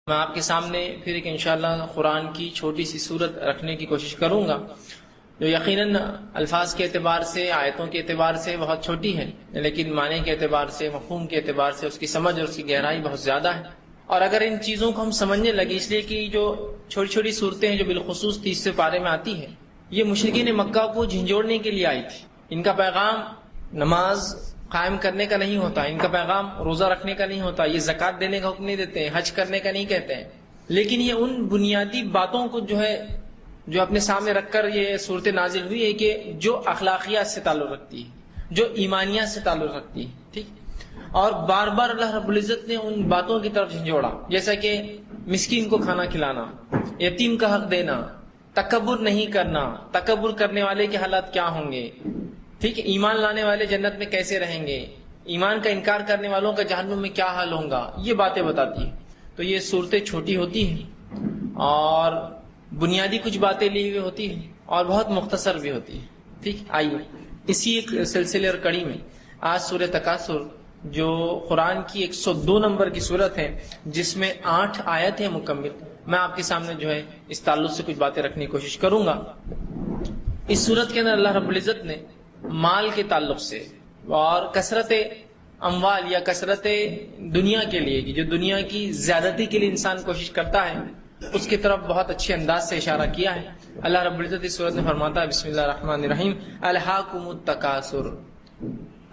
میں آپ کے سامنے پھر ایک انشاءاللہ قرآن کی چھوٹی سی صورت رکھنے کی کوشش کروں گا جو یقیناً الفاظ کے اعتبار سے آیتوں کے اعتبار سے بہت چھوٹی ہے، لیکن معنی کے اعتبار سے مفہوم کے اعتبار سے اس کی سمجھ اور اس کی گہرائی بہت زیادہ ہے۔ اور اگر ان چیزوں کو ہم سمجھنے لگے، اس لیے کہ جو چھوٹی چھوٹی صورتیں ہیں جو بالخصوص 30 پارے میں آتی ہیں، یہ مشرکین مکہ کو جھنجھوڑنے کے لیے آئی تھی۔ ان کا پیغام نماز قائم کرنے کا نہیں ہوتا، ان کا پیغام روزہ رکھنے کا نہیں ہوتا، یہ زکوٰۃ دینے کا حکم نہیں دیتے ہیں، حج کرنے کا نہیں کہتے ہیں، لیکن یہ ان بنیادی باتوں کو جو اپنے سامنے رکھ کر یہ صورت نازل ہوئی ہے کہ جو اخلاقیات سے تعلق رکھتی ہے، جو ایمانیات سے تعلق رکھتی ہے، ٹھیک۔ اور بار بار اللہ رب العزت نے ان باتوں کی طرف جھنجھوڑا، جیسا کہ مسکین کو کھانا کھلانا، یتیم کا حق دینا، تکبر نہیں کرنا، تکبر کرنے والے کے حالات کیا ہوں گے، ٹھیک ہے، ایمان لانے والے جنت میں کیسے رہیں گے، ایمان کا انکار کرنے والوں کا جہنم میں کیا حال ہوگا، یہ باتیں بتاتی ہیں۔ تو یہ صورتیں چھوٹی ہوتی ہیں اور بنیادی کچھ باتیں لی ہوئی ہوتی ہیں اور بہت مختصر بھی ہوتی ہے، ٹھیک۔ آئیے اسی ایک سلسلے اور کڑی میں آج سورہ تکاثر جو قرآن کی 102 نمبر کی صورت ہے، جس میں 8 آیت ہیں مکمل، میں آپ کے سامنے اس تعلق سے کچھ باتیں رکھنے کی کوشش کروں گا۔ اس صورت کے اندر اللہ رب العزت نے مال کے تعلق سے اور کثرت اموال یا کثرت دنیا کے لیے، جو دنیا کی زیادتی کے لیے انسان کوشش کرتا ہے، اس کی طرف بہت اچھے انداز سے اشارہ کیا ہے۔ اللہ رب العزت اس صورت میں فرماتا ہے، بسم اللہ الرحمن الرحیم، الہاکم التکاثر۔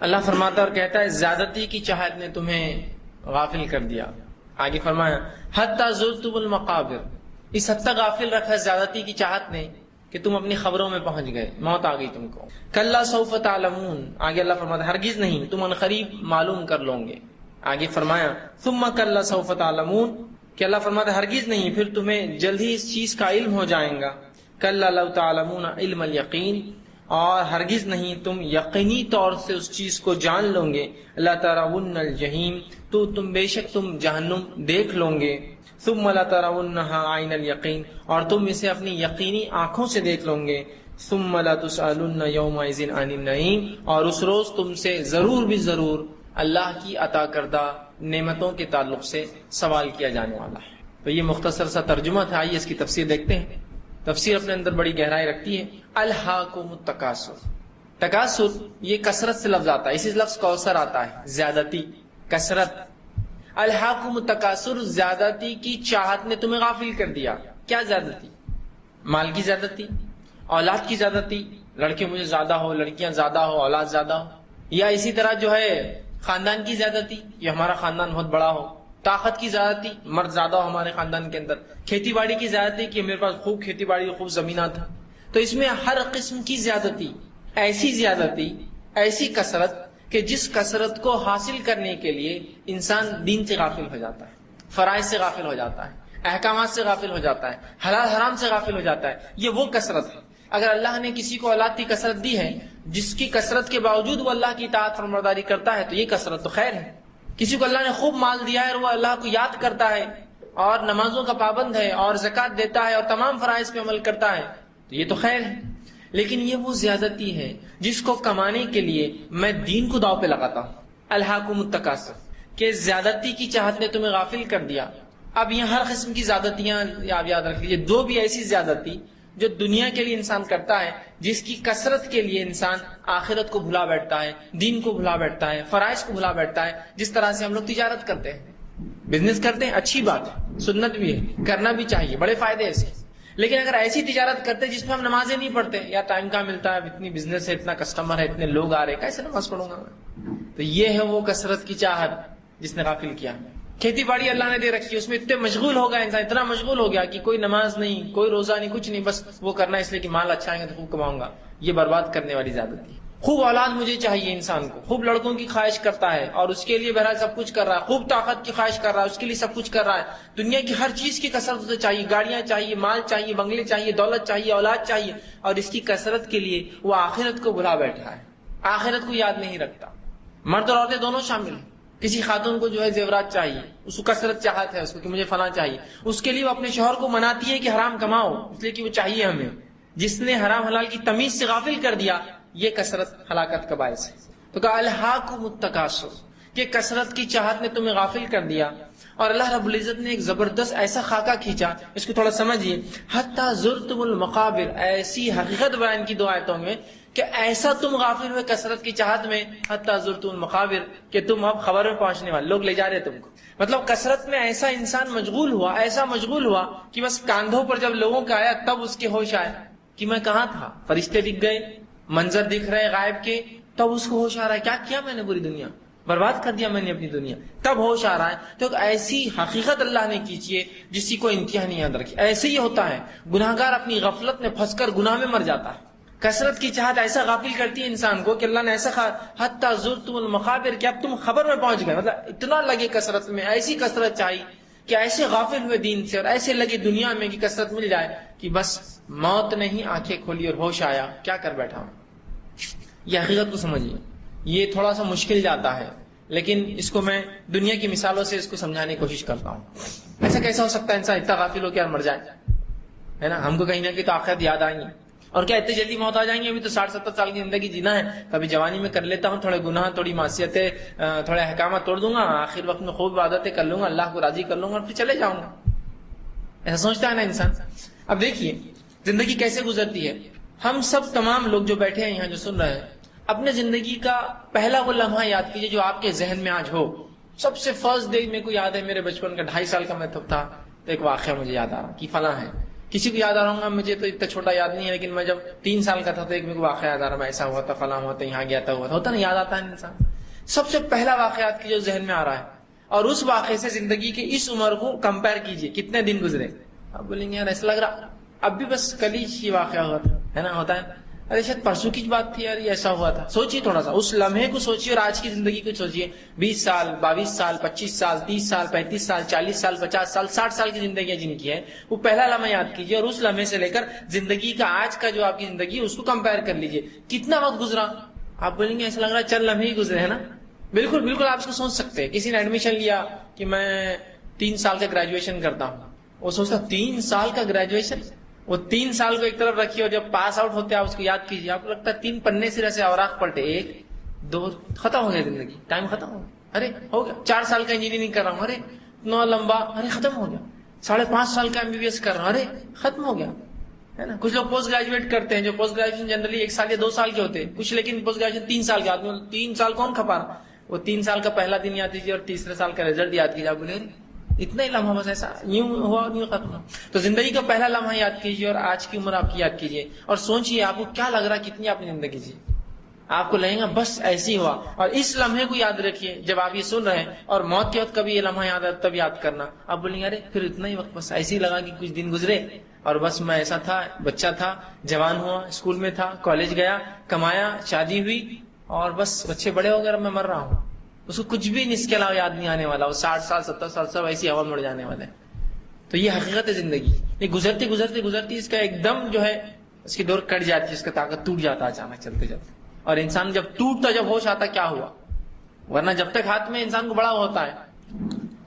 اللہ فرماتا اور کہتا ہے زیادتی کی چاہت نے تمہیں غافل کر دیا۔ آگے فرمایا حتی زرتم المقابر، اس حد تک غافل رکھا زیادتی کی چاہت نے کہ تم اپنی خبروں میں پہنچ گئے، موت آ گئی تم کو۔ کلا سوف تعلمون، آگے اللہ فرماتا ہے ہرگز نہیں، تم عنقریب معلوم کر لو گے۔ آگے فرمایا ثم کلا سوف تعلمون، کہ اللہ فرماتا ہے ہرگز نہیں، پھر تمہیں جلد ہی اس چیز کا علم ہو جائے گا۔ کلا لو تعلمون علم الیقین، اور ہرگز نہیں تم یقینی طور سے اس چیز کو جان لو گے۔ لترون الجحیم، تو تم بے شک تم جہنم دیکھ لو گے۔ ثم لترونها عین الیقین، اور تم اسے اپنی یقینی آنکھوں سے دیکھ لو گے۔ ثم لتسألن یومئذ عن النعیم، اور اس روز تم سے ضرور بھی ضرور اللہ کی عطا کردہ نعمتوں کے تعلق سے سوال کیا جانے والا ہے۔ تو یہ مختصر سا ترجمہ تھا، آئیے اس کی تفسیر دیکھتے ہیں۔ تفسیر اپنے اندر بڑی گہرائی رکھتی ہے۔ الہاکم التکاثر، تکاثر یہ کثرت سے لفظ آتا ہے، اسی لفظ کوثر آتا ہے، زیادتی، کثرت۔ الہاکم التکاثر، زیادتی کی چاہت نے تمہیں غافل کر دیا۔ کیا زیادتی؟ مال کی زیادتی، اولاد کی زیادتی، لڑکے مجھے زیادہ ہو، لڑکیاں زیادہ ہو، اولاد زیادہ ہو، یا اسی طرح خاندان کی زیادتی، یہ ہمارا خاندان بہت بڑا ہو، طاقت کی زیادتی، مرد زیادہ ہو ہمارے خاندان کے اندر، کھیتی باڑی کی زیادتی کہ میرے پاس خوب کھیتی باڑی، خوب زمینات ہے۔ تو اس میں ہر قسم کی زیادتی، ایسی کثرت کہ جس کثرت کو حاصل کرنے کے لیے انسان دین سے غافل ہو جاتا ہے، فرائض سے غافل ہو جاتا ہے، احکامات سے غافل ہو جاتا ہے، حلال حرام سے غافل ہو جاتا ہے۔ یہ وہ کثرت ہے۔ اگر اللہ نے کسی کو اولاد کی کثرت دی ہے، جس کی کثرت کے باوجود وہ اللہ کی اطاعت فرمانبرداری کرتا ہے، تو یہ کثرت تو خیر ہے۔ کسی کو اللہ نے خوب مال دیا ہے اور وہ اللہ کو یاد کرتا ہے اور نمازوں کا پابند ہے اور زکوٰۃ دیتا ہے اور تمام فرائض پہ عمل کرتا ہے، تو یہ تو خیر ہے۔ لیکن یہ وہ زیادتی ہے جس کو کمانے کے لیے میں دین کو داؤ پہ لگاتا ہوں۔ الہاکم التکاثر، کہ زیادتی کی چاہت نے تمہیں غافل کر دیا۔ اب یہاں ہر قسم کی زیادتیاں آپ یاد رکھ لیجیے، دو بھی ایسی زیادتی جو دنیا کے لیے انسان کرتا ہے، جس کی کثرت کے لیے انسان آخرت کو بھلا بیٹھتا ہے، دین کو بھلا بیٹھتا ہے، فرائض کو بھلا بیٹھتا ہے۔ جس طرح سے ہم لوگ تجارت کرتے ہیں، بزنس کرتے ہیں، اچھی بات ہے، سنت بھی ہے، کرنا بھی چاہیے، بڑے فائدے ایسے۔ لیکن اگر ایسی تجارت کرتے ہیں جس میں ہم نمازیں نہیں پڑھتے، یا ٹائم کہاں ملتا ہے، اتنی بزنس ہے، اتنا کسٹمر ہے، اتنے لوگ آ رہے، کیسے نماز پڑھوں گا میں؟ تو یہ ہے وہ کثرت کی چاہت جس نے غافل کیا۔ کھیتی باڑی اللہ نے دے رکھی ہے، اس میں اتنے مشغول ہو گیا انسان، اتنا مشغول ہو گیا کہ کوئی نماز نہیں، کوئی روزہ نہیں، کچھ نہیں، بس وہ کرنا اس لیے کہ مال اچھا آئے گا تو خوب کماؤں گا۔ یہ برباد کرنے والی زیادتی ہے۔ خوب اولاد مجھے چاہیے انسان کو، خوب لڑکوں کی خواہش کرتا ہے اور اس کے لیے بہرحال سب کچھ کر رہا ہے، خوب طاقت کی خواہش کر رہا ہے، اس کے لیے سب کچھ کر رہا ہے، دنیا کی ہر چیز کی کثرت اسے چاہیے، گاڑیاں چاہیے، مال چاہیے، بنگلے چاہیے، دولت چاہیے، اولاد چاہیے، اور اس کی کثرت کے لیے وہ آخرت کو بھلا بیٹھا ہے، آخرت کو یاد نہیں رکھتا۔ مرد اور عورتیں دونوں شامل ہیں۔ کسی خاتون کو زیورات چاہیے، اس کو کثرت چاہت ہے اس کو کہ مجھے فلاں چاہیے، اس کے لیے وہ اپنے شوہر کو مناتی ہے کہ حرام کماؤ، اس لیے کہ وہ چاہیے ہمیں۔ جس نے حرام حلال کی تمیز سے غافل کر دیا، یہ کثرت ہلاکت کا باعث ہے۔ تو کہا الہاکم التکاثر، کہ کثرت کی چاہت نے تمہیں غافل کر دیا۔ اور اللہ رب العزت نے ایک زبردست ایسا خاکہ کھینچا، اس کو تھوڑا سمجھیے، حتی زرتم المقابر، ایسی حقیقت بیان کی 2 آیتوں میں کہ ایسا تم غافل ہوئے کثرت کی چاہت میں، حتی زرتم المقابر، کہ تم اب خبر میں پہنچنے والے، لوگ لے جا رہے تم کو. مطلب کثرت میں ایسا انسان مشغول ہوا، ایسا مشغول ہوا کہ بس کاندھوں پر جب لوگوں کا آیا تب اس کے ہوش آیا کہ میں کہاں تھا. فرشتے دکھ گئے، منظر دکھ رہے غائب کے، تب اس کو ہوش آ رہا ہے کیا کیا میں نے پوری دنیا برباد کر دیا میں نے اپنی دنیا. تب ہوش آ رہا ہے. تو ایسی حقیقت اللہ نے کیجیے جس کی کوئی انتہا نہیں یاد رکھی. ایسے ہی ہوتا ہے، گناہگار اپنی غفلت میں پھنس کر گناہ میں مر جاتا ہے. کثرت کی چاہت ایسا غافل کرتی ہے انسان کو کہ اللہ نے ایسا حتی زرتم المقابر کہ اب تم خبر میں پہنچ گئے. مطلب اتنا لگے کثرت میں، ایسی کثرت چاہیے کہ ایسے غافل ہوئے دین سے اور ایسے لگے دنیا میں کہ کثرت مل جائے کہ بس موت نے ہی آنکھیں کھولی اور ہوش آیا کیا کر بیٹھا ہوں. یہ حقیقت کو سمجھیے. یہ تھوڑا سا مشکل جاتا ہے لیکن اس کو میں دنیا کی مثالوں سے اس کو سمجھانے کی کوشش کرتا ہوں. ایسا کیسا ہو سکتا ہے انسان اتنا غافل ہو کے مر جائے، ہے نا؟ ہم کو کہیں نہ کہیں تو آخرت یاد آئیں گی. اور کیا اتنی جلدی موت آ جائیں گے؟ ابھی تو 60-70 سال کی زندگی جینا ہے. کبھی جوانی میں کر لیتا ہوں تھوڑے گناہ، تھوڑی معصیتیں، تھوڑے احکامات توڑ دوں گا، آخر وقت میں خوب عبادتیں کر لوں گا، اللہ کو راضی کر لوں گا اور پھر چلے جاؤں گا. ایسا سوچتا ہے نا انسان. اب دیکھیے زندگی کیسے گزرتی ہے. ہم سب تمام لوگ جو بیٹھے ہیں یہاں، جو سن رہے ہیں، اپنے زندگی کا پہلا وہ لمحہ یاد کیجیے جو آپ کے ذہن میں آج ہو. سب سے فرسٹ ڈے میرے کو یاد ہے، میرے بچپن کا 2.5 سال کا میں تب تھا، تو ایک واقعہ مجھے یاد آ رہا کہ فلاں ہے. کسی کو یاد آ رہا ہوں گا، مجھے تو اتنا چھوٹا یاد نہیں ہے، لیکن میں جب 3 سال کا تھا تو ایک میرے کو واقعہ یاد آ رہا، میں ایسا ہوا تھا، فلاں ہوا تھا، یہاں گیا تھا، ہوا تھا. ہوتا نا، یاد آتا ہے انسان. سب سے پہلا واقعات کی جو ذہن میں آ رہا ہے، اور اس واقعے سے زندگی کے اس عمر کو کمپیئر کیجئے، کتنے دن گزرے. اب بولیں گے یار ایسا لگ رہا اب بھی بس کل ہی واقعہ ہوا تھا، ہے نا؟ ہوتا ہے ارے شاید پرسوں کی بات تھی یار، یہ ایسا ہوا تھا. سوچیے تھوڑا سا اس لمحے کو سوچیے اور آج کی زندگی کو سوچیے. 20 سال 22 سال 25 سال 30 سال 35 سال 40 سال 50 سال 60 سال کی زندگیاں جن کی ہے، وہ پہلا لمحہ یاد کیجیے اور اس لمحے سے لے کر زندگی کا آج کا جو آپ کی زندگی ہے اس کو کمپیئر کر لیجیے. کتنا وقت گزرا. آپ بولیں گے ایسا لگ رہا ہے چند لمحے ہی گزرے، ہے نا؟ بالکل بالکل آپ اس کو سوچ سکتے ہیں. کسی نے ایڈمیشن لیا کہ میں 3 سال کا گریجویشن کرتا ہوں، وہ سوچتا 3 سال کا گریجویشن. وہ 3 سال کو ایک طرف رکھیے اور جب پاس آؤٹ ہوتے آپ اس کو یاد کیجیے، آپ کو لگتا ہے 3 پنے سرے سے اوراق پلٹے، 1 2 ختم ہو گیا زندگی، ٹائم ختم ہو گیا. ارے ہو گیا 4 سال کا انجینئرنگ کر رہا ہوں، ارے اتنا لمبا، ارے ختم ہو گیا. 5.5 سال کا MBBS کر رہا ہوں، ارے ختم ہو گیا، ہے نا؟ کچھ لوگ پوسٹ گریجویٹ کرتے ہیں، جو پوسٹ گریجویشن جنرلی 1 سال یا 2 سال کے ہوتے ہیں، کچھ لیکن پوسٹ گریجویشن 3 سال کے. آدمی 3 سال کون کھپا رہا؟ وہ 3 سال کا پہلا دن یاد کیجیے اور تیسرے سال کا رزلٹ یاد کیجیے. آپ بولے اتنا ہی لمحہ بس ایسا یوں ہوا اور یوں ختم ہوا. تو زندگی کا پہلا لمحہ یاد کیجیے اور آج کی عمر آپ کی یاد کیجیے اور سوچیے آپ کو کیا لگ رہا ہے کتنی آپ نے زندگی جی. آپ کو لگے گا بس ایسی ہوا. اور اس لمحے کو یاد رکھیے جب آپ یہ سن رہے ہیں، اور موت کے وقت کبھی یہ لمحہ یاد آئے تب یاد کرنا. آپ بولیں گے ارے پھر اتنا ہی وقت بس ایسے ہی لگا کہ کچھ دن گزرے اور بس میں ایسا تھا، بچہ تھا، جوان ہوا، اسکول میں تھا، کالج گیا، کمایا، شادی ہوئی اور بس بچے بڑے ہو گئے، میں مر رہا ہوں. اس کو کچھ بھی اس کے علاوہ یاد نہیں آنے والا. وہ 60 سال 70 سال سب ایسی ہوا میں مر جانے والے. تو یہ حقیقت ہے زندگی. یہ گزرتے گزرتے گزرتی اس کا ایک دم جو ہے اس کی دور کٹ جاتی ہے، اس کا طاقت ٹوٹ جاتا ہے اچانک چلتے چلتے. اور انسان جب ٹوٹتا، جب ہوش آتا کیا ہوا. ورنہ جب تک ہاتھ میں انسان کو بڑا ہوتا ہے.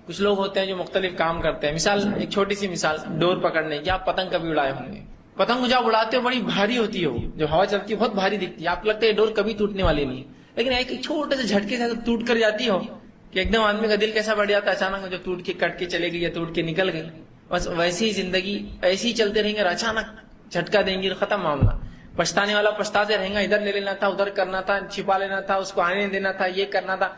کچھ لوگ ہوتے ہیں جو مختلف کام کرتے ہیں. مثال ایک چھوٹی سی مثال ڈور پکڑنے کی. آپ پتنگ کبھی اڑائے ہوں گے. پتنگ جب اڑاتے ہو بڑی بھاری ہوتی ہے، وہ جو ہوا چلتی ہے بہت بھاری دکھتی ہے. آپ کو لگتا ہے یہ ڈور کبھی ٹوٹنے والی نہیں، لیکن ایک چھوٹے سے جھٹکے سے ٹوٹ کر جاتی ہو کہ ایک دم آدمی کا دل کیسا بڑھ جاتا ہے اچانک، جو ٹوٹ کے کٹ کے چلے گئی یا ٹوٹ کے نکل گئی. بس ویسی ہی زندگی ایسے ہی چلتے رہیں گے اور اچانک جھٹکا دیں گے، ختم معاملہ. پچھتانے والا پچھتاتے رہیں گا، ادھر لے لینا تھا، ادھر کرنا تھا، چھپا لینا تھا، اس کو آنے دینا تھا، یہ کرنا تھا.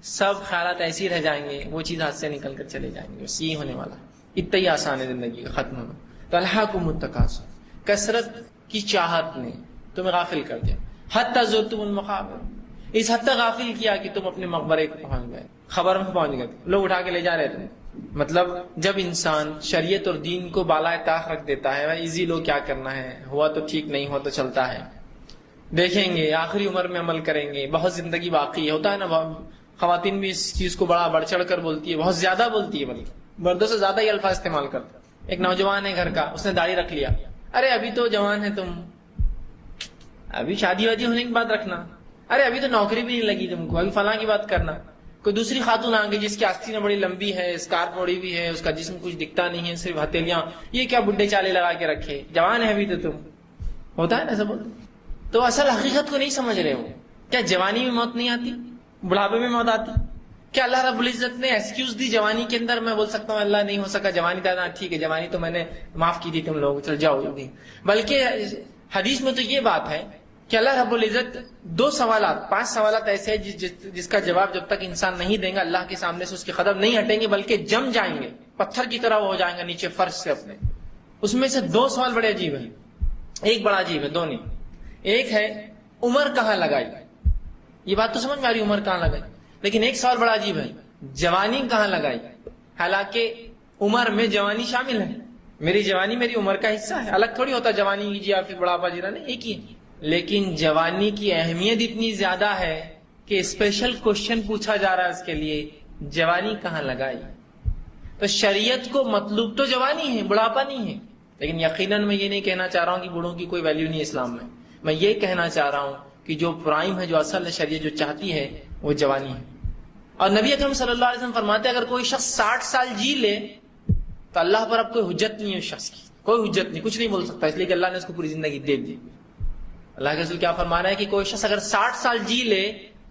سب خیالات ایسے ہی رہ جائیں گے، وہ چیز ہاتھ سے نکل کر چلے جائیں گے. بس یہ ہونے والا. اتنا ہی آسان ہے زندگی کا ختم ہونا. تو الہاکم التکاثر، کثرت کی چاہت نے تمہیں غافل کر دیا. حتی زرتم المقابر، اس حد تک غافل کیا کہ تم اپنے مقبرے کو پہنچ گئے، خبر میں پہنچ گئے، لوگ اٹھا کے لے جا رہے تھے. مطلب جب انسان شریعت اور دین کو بالائے طاق رکھ دیتا ہے، ایزی لو کیا کرنا ہے، ہوا تو ٹھیک، نہیں ہوا تو چلتا ہے، دیکھیں گے آخری عمر میں عمل کریں گے، بہت زندگی باقی ہے. ہوتا ہے نا، خواتین بھی اس چیز کو بڑا بڑھ چڑھ کر بولتی ہے، بہت زیادہ بولتی ہے، بلکہ مردوں سے زیادہ یہ الفاظ استعمال کرتا ہے. ایک نوجوان ہے گھر کا، اس نے داڑھی رکھ لیا. ارے ابھی تو جوان ہے تم، ابھی شادی وادی ہونے کی بات رکھنا، ارے ابھی تو نوکری بھی نہیں لگی تم کو، ابھی فلاں کی بات کرنا. کوئی دوسری خاتون آ گئی جس کی آستین بڑی لمبی ہے، اسکارف بڑی بھی ہے، اس کا جسم کچھ دکھتا نہیں ہے، صرف ہتھیلیاں، یہ کیا بڈھے چالے لگا کے رکھے، جوان ہے ابھی تو تم. ہوتا ہے نا ایسا بولتے. تو اصل حقیقت کو نہیں سمجھ رہے ہو. کیا جوانی میں موت نہیں آتی؟ بڑھاپے میں موت آتی؟ کیا اللہ رب العزت نے ایکسکیوز دی جوانی کے اندر؟ میں بول سکتا ہوں اللہ نہیں ہو سکا، جوانی تھا، ٹھیک ہے جوانی تو میں نے معاف کی تھی تم لوگ، چل جاؤ جلدی. بلکہ حدیث میں تو یہ بات ہے کہ اللہ رب العزت 2 سوالات 5 سوالات ایسے ہیں جس کا جواب جب تک انسان نہیں دے گا اللہ کے سامنے سے اس کے قدم نہیں ہٹیں گے، بلکہ جم جائیں گے، پتھر کی طرح وہ ہو جائیں گے نیچے فرش سے اپنے. اس میں سے 2 سوال بڑے عجیب ہیں. ایک بڑا عجیب ہے، 2 نہیں. ایک ہے عمر کہاں لگائی؟ یہ بات تو سمجھ میں آ رہی عمر کہاں لگائی، لیکن ایک سوال بڑا عجیب ہے، جوانی کہاں لگائی؟ حالانکہ عمر میں جوانی شامل ہے. میری جوانی میری عمر کا حصہ ہے، الگ تھوڑی ہوتا جوانی کی جی یا پھر بڑھاپا جینا، نہیں، ایک ہی ہے. لیکن جوانی کی اہمیت اتنی زیادہ ہے کہ اسپیشل کوشچن پوچھا جا رہا ہے اس کے لیے، جوانی کہاں لگائی؟ تو شریعت کو مطلوب تو جوانی ہے، بڑھاپا نہیں ہے. لیکن یقیناً میں یہ نہیں کہنا چاہ رہا ہوں کہ بوڑھوں کی کوئی ویلیو نہیں ہے اسلام میں. میں یہ کہنا چاہ رہا ہوں کہ جو پرائم ہے، جو اصل ہے، شریعت جو چاہتی ہے وہ جوانی ہے. اور نبی اکرم صلی اللہ علیہ وسلم فرماتے ہیں اگر کوئی شخص 60 سال جی لے تو اللہ پر اب کوئی حجت نہیں ہے، اس شخص کی کوئی حجت نہیں، کچھ نہیں بول سکتا، اس لیے کہ اللہ نے اس کو پوری زندگی دے دی. اللہ کے رسول کیا فرما رہا ہے کہ کوئی شخص اگر 60 سال جی لے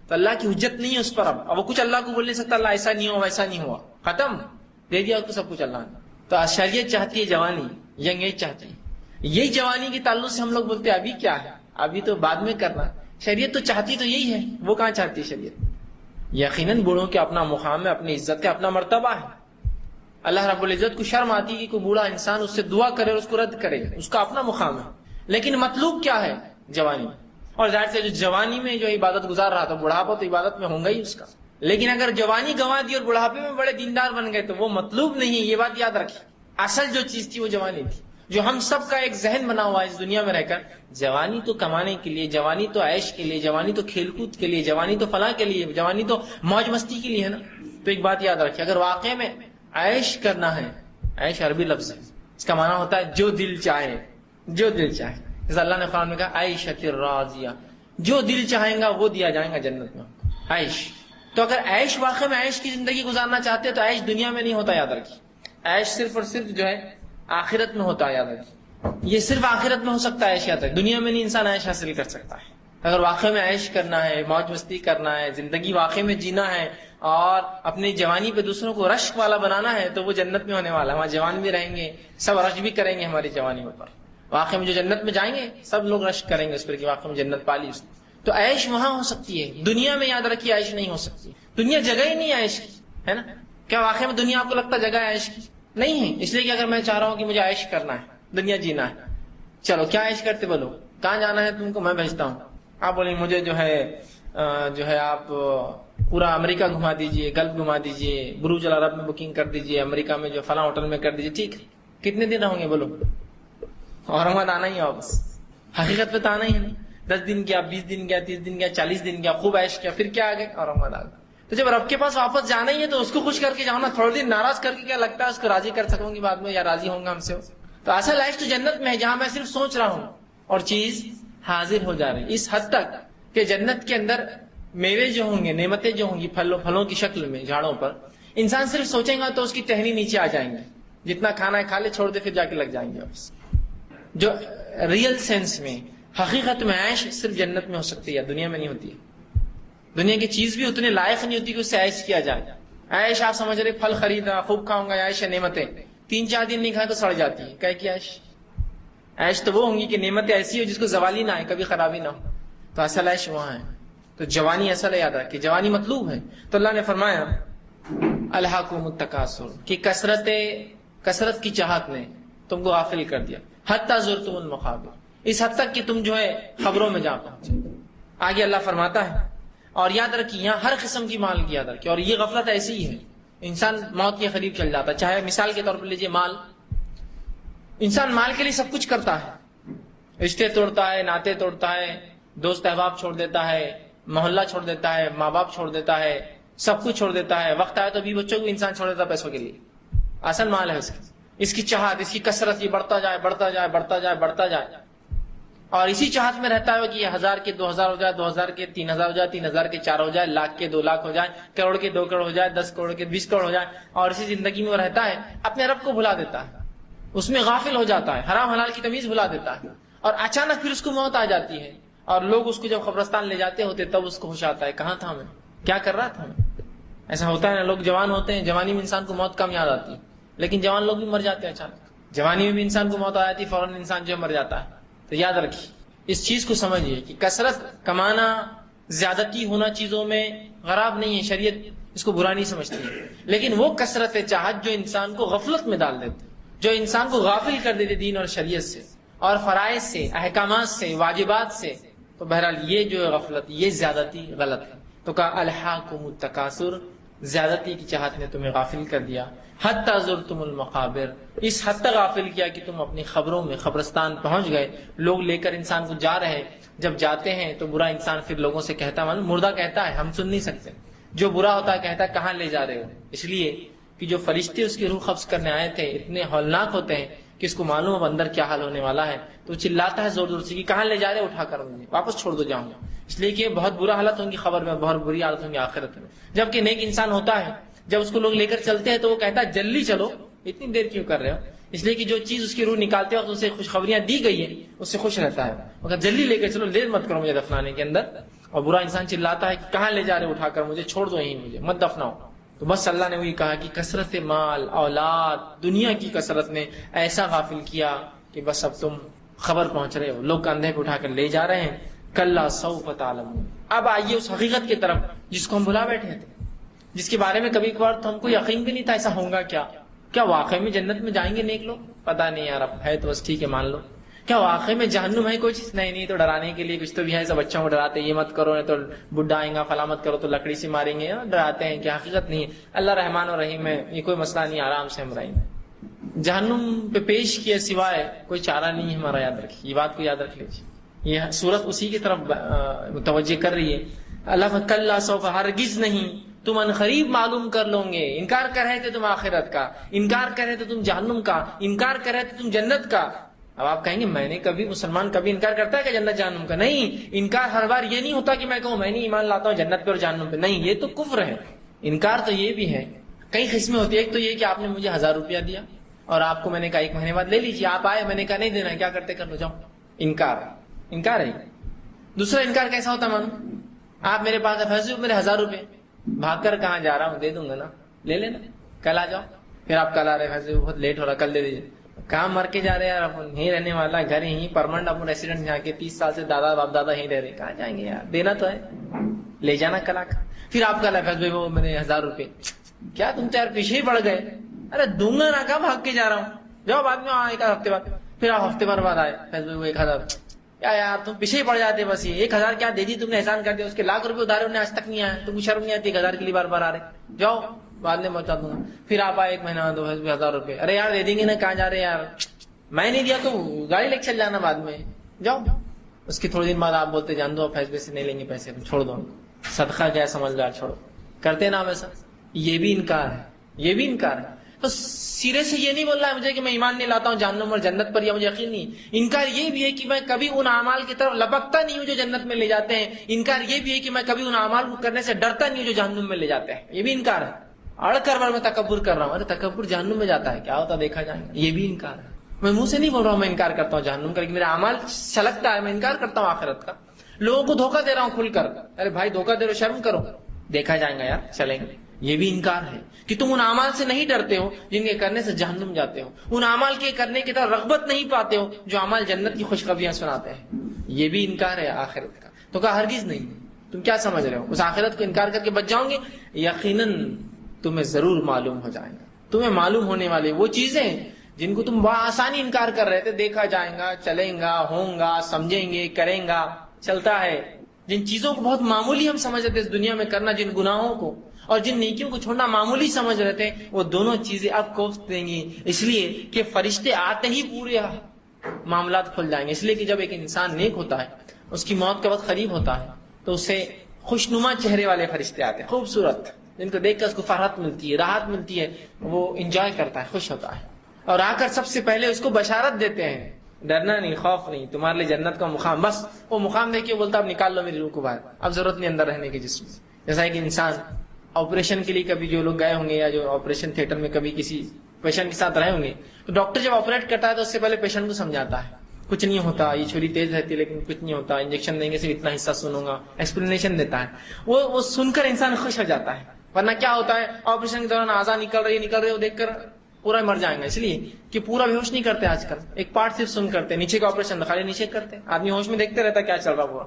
تو اللہ کی حجت نہیں ہے اس پر، اب وہ کچھ اللہ کو بول نہیں سکتا اللہ ایسا نہیں ہوا ویسا نہیں ہوا، ختم، دے دیا اس کو سب کچھ اللہ نے. تو شریعت چاہتی ہے جوانی، ینگ ایج چاہتی ہے. یہی جوانی کے تعلق سے ہم لوگ بولتے ہیں ابھی کیا ہے، ابھی تو بعد میں کرنا. شریعت تو چاہتی تو یہی ہے، وہ کہاں چاہتی ہے شریعت؟ یقیناً بوڑھوں کے اپنا مقام ہے، اپنی عزت کا اپنا مرتبہ ہے. اللہ رب العزت کو شرم آتی ہے کہ کوئی بوڑھا انسان اس سے دعا کرے اور اس کو رد کرے، اس کا اپنا مقام ہے. لیکن مطلوب کیا ہے؟ جوانی. اور ظاہر سے جو جوانی میں جو عبادت گزار رہا تھا، بڑھاپا تو عبادت میں ہوگا ہی اس کا. لیکن اگر جوانی گنوا دی اور بڑھاپے میں بڑے دیندار بن گئے تو وہ مطلوب نہیں. یہ بات یاد رکھیں، اصل جو چیز تھی وہ جوانی تھی. جو ہم سب کا ایک ذہن بنا ہوا ہے اس دنیا میں رہ کر، جوانی تو کمانے کے لیے، جوانی تو عیش کے لیے، جوانی تو کھیل کود کے لیے، جوانی تو فلاں کے لیے، جوانی تو موج مستی کے لیے ہے نا. تو ایک بات یاد رکھیں، اگر واقع میں عیش کرنا ہے، عیش عربی لفظ ہے، اس کا معنی ہوتا ہے جو دل چاہے، جو دل چاہے. جیسے اللہ نے قرآن میں کہا عیشۃ الراضیہ، جو دل چاہیں گا وہ دیا جائے گا جنت میں، عیش. تو اگر عیش واقع میں عیش کی زندگی گزارنا چاہتے ہیں تو عیش دنیا میں نہیں ہوتا، یاد رکھیے. عیش صرف اور صرف جو ہے آخرت میں ہوتا ہے، یاد رکھیے. یہ صرف آخرت میں ہو سکتا ہے عیش، یاد رکھیے. دنیا میں نہیں انسان عیش حاصل کر سکتا ہے. اگر واقع میں عیش کرنا ہے، موج مستی کرنا ہے، زندگی واقع میں جینا ہے اور اپنی جوانی پہ دوسروں کو رشک والا بنانا ہے تو وہ جنت میں ہونے والا ہے. وہاں جوان بھی رہیں گے، سب رشک بھی کریں گے ہماری جوانی پر. واقع میں جو جنت میں جائیں گے سب لوگ رشک کریں گے اس پر کہ واقع میں جنت پالی اس نے. تو عیش وہاں ہو سکتی ہے، دنیا میں یاد رکھیے عیش نہیں ہو سکتی. دنیا جگہ ہی نہیں ہے عیش کی، ہے نا. کیا واقع میں دنیا آپ کو لگتا جگہ ہے عیش کی؟ نہیں ہے. اس لیے کہ اگر میں چاہ رہا ہوں کہ مجھے عیش کرنا ہے، دنیا جینا ہے، چلو کیا عیش کرتے بولو، کہاں جانا ہے تم کو، میں بھیجتا ہوں. آپ بولیں مجھے جو ہے آپ پورا امریکہ گھما دیجئے، گلف گھما دیجئے، بروج العرب میں بکنگ کر دیجئے، امریکہ میں جو فلاں ہوٹل میں کر دیجئے. ٹھیک ہے، کتنے دن رہوں گے بولو؟ اورنگ آنا ہی ہے واپس. حقیقت پہ تو آنا ہی ہے. 10 دن کیا، 20 دن کیا، 30 دن کیا، 40 دن کیا، خوب عیش کیا، پھر کیا آگے اورنگ آباد آ گیا. تو جب رب کے پاس واپس جانا ہی ہے تو اس کو خوش کر کے جاؤ نا. تھوڑے دن ناراض کر کے کیا لگتا ہے اس کو راضی کر سکوں گی بعد میں، یا راضی ہوں گا ہم سے؟ تو اصل عیش تو جنت میں ہے جہاں میں صرف سوچ رہا ہوں اور چیز حاضر ہو جا رہی. اس حد تک کہ جنت کے اندر میوے جو ہوں گے، نعمتیں جو ہوں گی پھلوں کی شکل میں جھاڑوں پر، انسان صرف سوچے گا تو اس کی ٹہنی نیچے آ جائیں گے. جتنا کھانا ہے کھا لے، چھوڑ دے، پھر جا کے لگ جائیں گے واپس. جو ریئل سینس میں حقیقت میں عیش صرف جنت میں ہو سکتی ہے، دنیا میں نہیں ہوتی ہے. دنیا کی چیز بھی اتنے لائق نہیں ہوتی کہ اس سے عیش کیا جائے. عیش آپ سمجھ رہے پھل خریدا خوب کھاؤں گا، عیش ہے نعمتیں 3-4 دن نہیں کھائے تو سڑ جاتی ہیں. کہے کہ عیش تو وہ ہوں گی کہ نعمتیں ایسی ہو جس کو زوالی نہ آئے، کبھی خرابی نہ ہو. تو اصل عیش وہاں ہے. تو جوانی اصل ہے، یاد رکھ کہ جوانی مطلوب ہے. تو اللہ نے فرمایا الہاکم التکاثر کہ کثرت کی چاہت نے تم کو غافل کر دیا، حتی زرتم المقابر، اس حد تک کہ تم جو ہے خبروں میں جا پہنچے. آگے اللہ فرماتا ہے اور یاد رکھیے یہاں ہر قسم کی مال کی یاد رکھیے. اور یہ غفلت ایسی ہی ہے، انسان موت کے قریب چل جاتا ہے. چاہے مثال کے طور پر لیجیے مال، انسان مال کے لیے سب کچھ کرتا ہے، رشتے توڑتا ہے، ناطے توڑتا ہے، دوست احباب چھوڑ دیتا ہے، محلہ چھوڑ دیتا ہے، ماں باپ چھوڑ دیتا ہے، سب کچھ چھوڑ دیتا ہے. وقت آئے تو بھی بچوں کو انسان چھوڑ دیتا ہے پیسوں کے لیے. اصل مال ہے اس کی چاہت، اس کی کثرت، یہ بڑھتا جائے بڑھتا جائے بڑھتا جائے بڑھتا جائے. اور اسی چاہت میں رہتا ہے کہ یہ 1000 کے 2000 ہو جائے، 2000 کے 3000 ہو جائے، 3000 کے 4 ہو جائے، لاکھ کے 2 لاکھ ہو جائے، کروڑ کے 2 کروڑ ہو جائے، 10 کروڑ کے 20 کروڑ ہو جائے. اور اسی زندگی میں وہ رہتا ہے، اپنے رب کو بھلا دیتا ہے، اس میں غافل ہو جاتا ہے، حرام حلال کی تمیز بھلا دیتا ہے. اور اچانک پھر اس کو موت آ جاتی ہے اور لوگ اس کو جب قبرستان لے جاتے ہوتے تب اس کو ہوش آتا ہے کہاں تھا میں، کیا کر رہا تھا میں. ایسا ہوتا ہے نا، لوگ جوان ہوتے ہیں، جوانی میں انسان کو موت کم یاد آتی ہے، لیکن جوان لوگ بھی مر جاتے ہیں اچانک، جوانی میں بھی انسان کو موت آ جاتی ہے، فوراً انسان جو مر جاتا ہے۔ تو یاد رکھیے، اس چیز کو سمجھیے کہ کثرت کمانا، زیادتی ہونا چیزوں میں خراب نہیں ہے، شریعت اس کو برا نہیں سمجھتی ہے، لیکن وہ کثرت چاہت جو انسان کو غفلت میں ڈال دیتے، جو انسان کو غافل کر دیتے دین اور شریعت سے اور فرائض سے، احکامات سے، واجبات سے، تو بہرحال یہ جو غفلت، یہ زیادتی غلط ہے۔ تو کہا الہاکم التکاثر، زیادتی کی چاہت نے تمہیں غافل کر دیا، حتی زرتم المقابر، اس حد تک غافل کیا کہ تم اپنی خبروں میں قبرستان پہنچ گئے۔ لوگ لے کر انسان کو جا رہے ہیں، جب جاتے ہیں تو برا انسان پھر لوگوں سے کہتا ہے، مردہ کہتا ہے ہم سن نہیں سکتے، جو برا ہوتا ہے کہتا ہے کہاں لے جا رہے ہو، اس لیے کہ جو فرشتے اس کی روح قبض کرنے آئے تھے اتنے ہولناک ہوتے ہیں کہ اس کو معلوم اب اندر کیا حال ہونے والا ہے، تو چلاتا ہے زور زور سے کہ کہاں لے جا رہے، اٹھا کر مجھے واپس چھوڑ دو، جاؤں گا، اس لیے کہ بہت برا حالت ہوں گی خبر میں، بہت بری حالت ہوں گی آخرت میں۔ جبکہ نیک انسان ہوتا ہے، جب اس کو لوگ لے کر چلتے ہیں تو وہ کہتا ہے جلدی چلو، اتنی دیر کیوں کر رہے ہو، اس لیے کہ جو چیز اس کی روح نکالتے وقت اسے خوشخبریاں دی گئی ہیں اس سے خوش رہتا ہے، مگر جلدی لے کر چلو، دیر مت کرو مجھے دفنانے کے اندر۔ اور برا انسان چلاتا ہے کہ کہاں لے جا رہے، اٹھا کر مجھے چھوڑ دو، یہیں مجھے مت دفناؤ۔ تو بس اللہ نے وہی کہا کہ کثرت مال، اولاد، دنیا کی کثرت نے ایسا غافل کیا کہ بس اب تم خبر پہنچ رہے ہو، لوگ کندھے پہ اٹھا کر لے جا رہے ہیں۔ کلا سوف تعلمون، اب آئیے اس حقیقت کی طرف جس کو ہم بلا بیٹھے تھے، جس کے بارے میں کبھی کبھار تو ہم کو یقین بھی نہیں تھا ایسا ہوگا کیا واقعی میں جنت میں جائیں گے نیک لوگ؟ پتہ نہیں یار، اب ہے تو بس ٹھیک ہے مان لو۔ کیا واقعی میں جہنم ہے کوئی چیز؟ نہیں، تو ڈرانے کے لیے کچھ تو بھی ہے، سب بچوں کو ڈراتے یہ مت کرو نہیں تو بڈھا آئیں گا، فلاں مت کرو تو لکڑی سے ماریں گے، ڈراتے ہیں کہ حقیقت نہیں ہے۔ اللہ رحمان و رحیم ہے، یہ کوئی مسئلہ نہیں، آرام سے ہم رہیں گے۔ جہنم پہ پیش کیے سوائے کوئی چارہ نہیں ہے ہمارا، یاد رکھیے، یہ بات کو یاد رکھ لیجیے۔ یہ سورت اسی کی طرف متوجہ کر رہی ہے۔ اللہ کلا سوف، ہرگز نہیں، تم عنقریب معلوم کر لو گے۔ انکار کر رہے تھے تم آخرت کا، انکار کر رہے تھے تم جہنم کا، انکار کر رہے تھے تم جنت کا۔ اب آپ کہیں گے میں نے کبھی، مسلمان کبھی انکار کرتا ہے کہ جنت جہنم کا؟ نہیں، انکار ہر بار یہ نہیں ہوتا کہ میں کہوں میں نہیں ایمان لاتا ہوں جنت پہ اور جہنم پہ، نہیں، یہ تو کفر ہے۔ انکار تو یہ بھی ہے، کئی قسمیں ہوتی ہے۔ ایک تو یہ کہ آپ نے مجھے 1000 روپیہ دیا اور آپ کو میں نے کہا 1 مہینے بعد لے لیجیے، آپ آئے، میں نے کہا نہیں دینا، کیا کرتے کر لو، جاؤ، انکار ہے۔ دوسرا انکار کیسا ہوتا مانو، آپ میرے پاس فیصلے میرے 1000 روپے، بھاگ کر کہاں جا رہا ہوں، دے دوں گا نا، لے لینا، کل آ جاؤ۔ پھر آپ کل آ رہے، فیصلے بہت لیٹ ہو رہا، کل دے دیجیے۔ کہاں مر کے جا رہے یار، اپن یہیں رہنے والا، گھر یہیں پرماننٹ، اپن ریسیڈنٹ یہاں کے، 30 سال سے دادا باپ دادا یہیں رہ رہے، کہاں جائیں گے یار، دینا تو ہے، لے جانا کل آ کر۔ پھر آپ کا فیصلے وہ میرے 1000 روپے، کیا تم تو یار پیچھے ہی پڑ گئے، ارے دوں گا نا، کہاں بھاگ کے جا رہا ہوں، جاؤ بعد میں، ایک ہفتے بعد۔ پھر آپ ہفتے بھر بعد آئے، فیصلے وہ 1000، کیا یار تم پیچھے ہی پڑ جاتے، بس یہ 1000 کیا دے دی تم نے، احسان کر دیا، اس کے لاکھ روپے ادھارے انہیں آج تک نہیں آئے، تم کو شرم نہیں آتی 1000 کے لیے بار بار آ رہے، جاؤ بعد میں پہنچا دوں گا۔ پھر آپ آئے 1 مہینہ 1000 روپے، ارے یار دے دیں گے نا، کہاں جا رہے یار، میں نہیں دیا تو گاڑی لے کے چل جانا بعد میں، جاؤ۔ اس کے تھوڑے دن بعد آپ بولتے جان دو فیصلے سے نہیں لیں گے پیسے، چھوڑ دو، صدقہ کیا سمجھ لو، چھوڑو، کرتے نا ویسا، یہ بھی انکار ہے، یہ بھی انکار ہے۔ تو سرے سے یہ نہیں بول رہا ہے مجھے کہ میں ایمان نہیں لاتا ہوں جہنم اور جنت پر، یا مجھے یقین نہیں۔ انکار یہ بھی ہے کہ میں کبھی ان اعمال کی طرف لپکتا نہیں ہوں جو جنت میں لے جاتے ہیں، انکار یہ بھی ہے کہ میں کبھی ان اعمال کو کرنے سے ڈرتا نہیں ہوں جو جہنم میں لے جاتے ہیں، یہ بھی انکار ہے۔ اڑ کر بار میں تکبر کر رہا ہوں، ارے تکبر جہنم میں جاتا ہے، کیا ہوتا دیکھا جائے گا، یہ بھی انکار ہے۔ میں منہ سے نہیں بول رہا ہوں میں انکار کرتا ہوں جہنم کا، لیکن میرا اعمال چھلکتا ہے، میں انکار کرتا ہوں آخرت کا، لوگوں کو دھوکہ دے رہا ہوں کھل کر، ارے بھائی دھوکہ دے رہے ہو، شرم کرو، دیکھا جائے گا یار، چلیں گے۔ یہ بھی انکار ہے کہ تم ان اعمال سے نہیں ڈرتے ہو جن کے کرنے سے جہنم جاتے ہو، ان اعمال کے کرنے کی طرف رغبت نہیں پاتے ہو جو اعمال جنت کی خوشخبریاں سناتے ہیں، یہ بھی انکار ہے آخرت کا۔ تو کہا ہرگز نہیں، تم کیا سمجھ رہے ہو، اس آخرت کو انکار کر کے بچ جاؤں گے؟ یقیناً تمہیں ضرور معلوم ہو جائے گا، تمہیں معلوم ہونے والی وہ چیزیں جن کو تم بآسانی انکار کر رہے تھے، دیکھا جائے گا، چلیں گا، ہوں گا، سمجھیں گے، کریں گا، چلتا ہے۔ جن چیزوں کو بہت معمولی ہم سمجھ رہے تھے اس دنیا میں کرنا، جن گناہوں کو اور جن نیکیوں کو چھوڑنا معمولی سمجھ رہے تھے، وہ دونوں چیزیں اب کوفت دیں گی، اس لیے کہ فرشتے آتے ہی پورے معاملات کھل جائیں گے۔ اس لیے کہ جب ایک انسان نیک ہوتا ہے، اس کی موت کا وقت قریب ہوتا ہے، تو اسے خوشنما چہرے والے فرشتے آتے ہیں، خوبصورت، جن کو دیکھ کر اس کو فرحت ملتی ہے، راحت ملتی ہے، وہ انجوائے کرتا ہے، خوش ہوتا ہے، اور آ کر سب سے پہلے اس کو بشارت دیتے ہیں، ڈرنا نہیں، خوف نہیں، تمہارے لیے جنت کا مقام، بس وہ مقام دیکھ کے بولتا اب نکال لو میری روح کو باہر، اب ضرورت نہیں اندر رہنے کی جسم سے۔ جیسا کہ انسان آپریشن کے لیے کبھی جو لوگ گئے ہوں گے، یا جو آپریشن تھیٹر میں کبھی کسی پیشنٹ کے ساتھ رہے ہوں گے، تو ڈاکٹر جب آپریٹ کرتا ہے تو اس سے پہلے پیشنٹ کو سمجھاتا ہے، کچھ نہیں ہوتا، یہ چھری تیز رہتی ہے لیکن کچھ نہیں ہوتا، انجیکشن دیں گے صرف اتنا حصہ سنوں گا، ایکسپلینیشن دیتا ہے، وہ سن کر انسان خوش ہو جاتا ہے، ورنہ کیا ہوتا ہے آپریشن کے دوران اعضاء نکل رہی ہو دیکھ کر پورا مر جائیں گا، اس لیے کہ پورا بے ہوش نہیں کرتے آج کل، ایک پارٹ صرف سن کرتے، نیچے کا آپریشن خالی نیچے کرتے، آدمی ہوش میں دیکھتے رہتا ہے کیا چل رہا پورا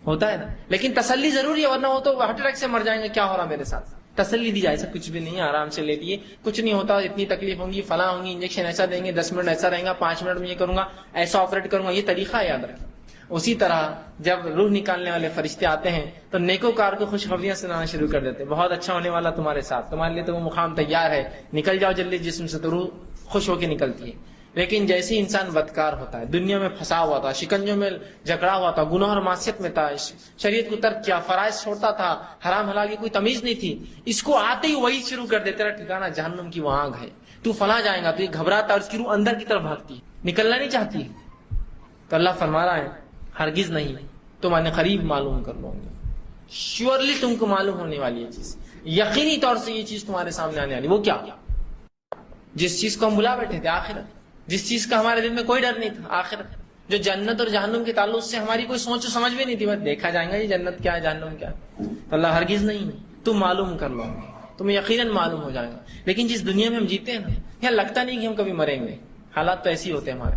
ہوتا ہے نا. لیکن تسلی ضروری ہے، ورنہ وہ تو ہارٹ اٹیک سے مر جائیں گے. کیا ہو رہا میرے ساتھ؟ تسلی دی جائے، ایسا کچھ بھی نہیں ہے، آرام سے لے لیے، کچھ نہیں ہوتا، اتنی تکلیف ہوں گی، فلاں ہوں گی، انجیکشن ایسا دیں گے، 10 منٹ ایسا رہے گا، 5 منٹ میں یہ کروں گا، ایسا آپریٹ کروں گا، یہ طریقہ ہے، یاد رکھیں. اسی طرح جب روح نکالنے والے فرشتے آتے ہیں تو نیکوکار کو خوشخبریاں سنانا شروع کر دیتے ہیں، بہت اچھا ہونے والا تمہارے ساتھ، تمہارے لیے تو وہ مقام تیار ہے، نکل جاؤ جلدی جسم سے. تو روح خوش ہو کے نکلتی ہے. لیکن جیسے انسان بدکار ہوتا ہے، دنیا میں پھنسا ہوا تھا، شکنجوں میں جکڑا ہوا تھا، گناہ اور معصیت میں تھا، شریعت کو ترک کیا، فرائض چھوڑتا تھا، حرام حلال کی کوئی تمیز نہیں تھی، اس کو آتے ہی وہی شروع کر دیتے، تیرا ٹھکانہ جہنم کی وہ آگ ہے، تو فلاں جائے گا. تو یہ گھبراتا ہے، اس کی روح اندر کی طرف بھاگتی ہے، نکلنا نہیں چاہتی. تو اللہ فرما رہا ہے ہرگز نہیں، تم ان قریب معلوم کر لو گے، شیورلی تم کو معلوم ہونے والی یہ چیز، یقینی طور سے یہ چیز تمہارے سامنے آنے والی. وہ کیا؟ جس چیز کو ہم بلا بیٹھے تھے، آخرت. جس چیز کا ہمارے دل میں کوئی ڈر نہیں تھا، آخرت. جو جنت اور جہنم کے تعلق سے ہماری کوئی سوچ و سمجھ بھی نہیں تھی، بس دیکھا جائے گا یہ جنت کیا ہے، جہنم کیا ہے. تو اللہ ہرگز نہیں، تم معلوم کر لو، تمہیں یقیناً معلوم ہو جائے گا. لیکن جس دنیا میں ہم جیتے ہیں نا، یہاں لگتا نہیں کہ ہم کبھی مریں گے. حالات تو ایسے ہی ہوتے ہیں ہمارے.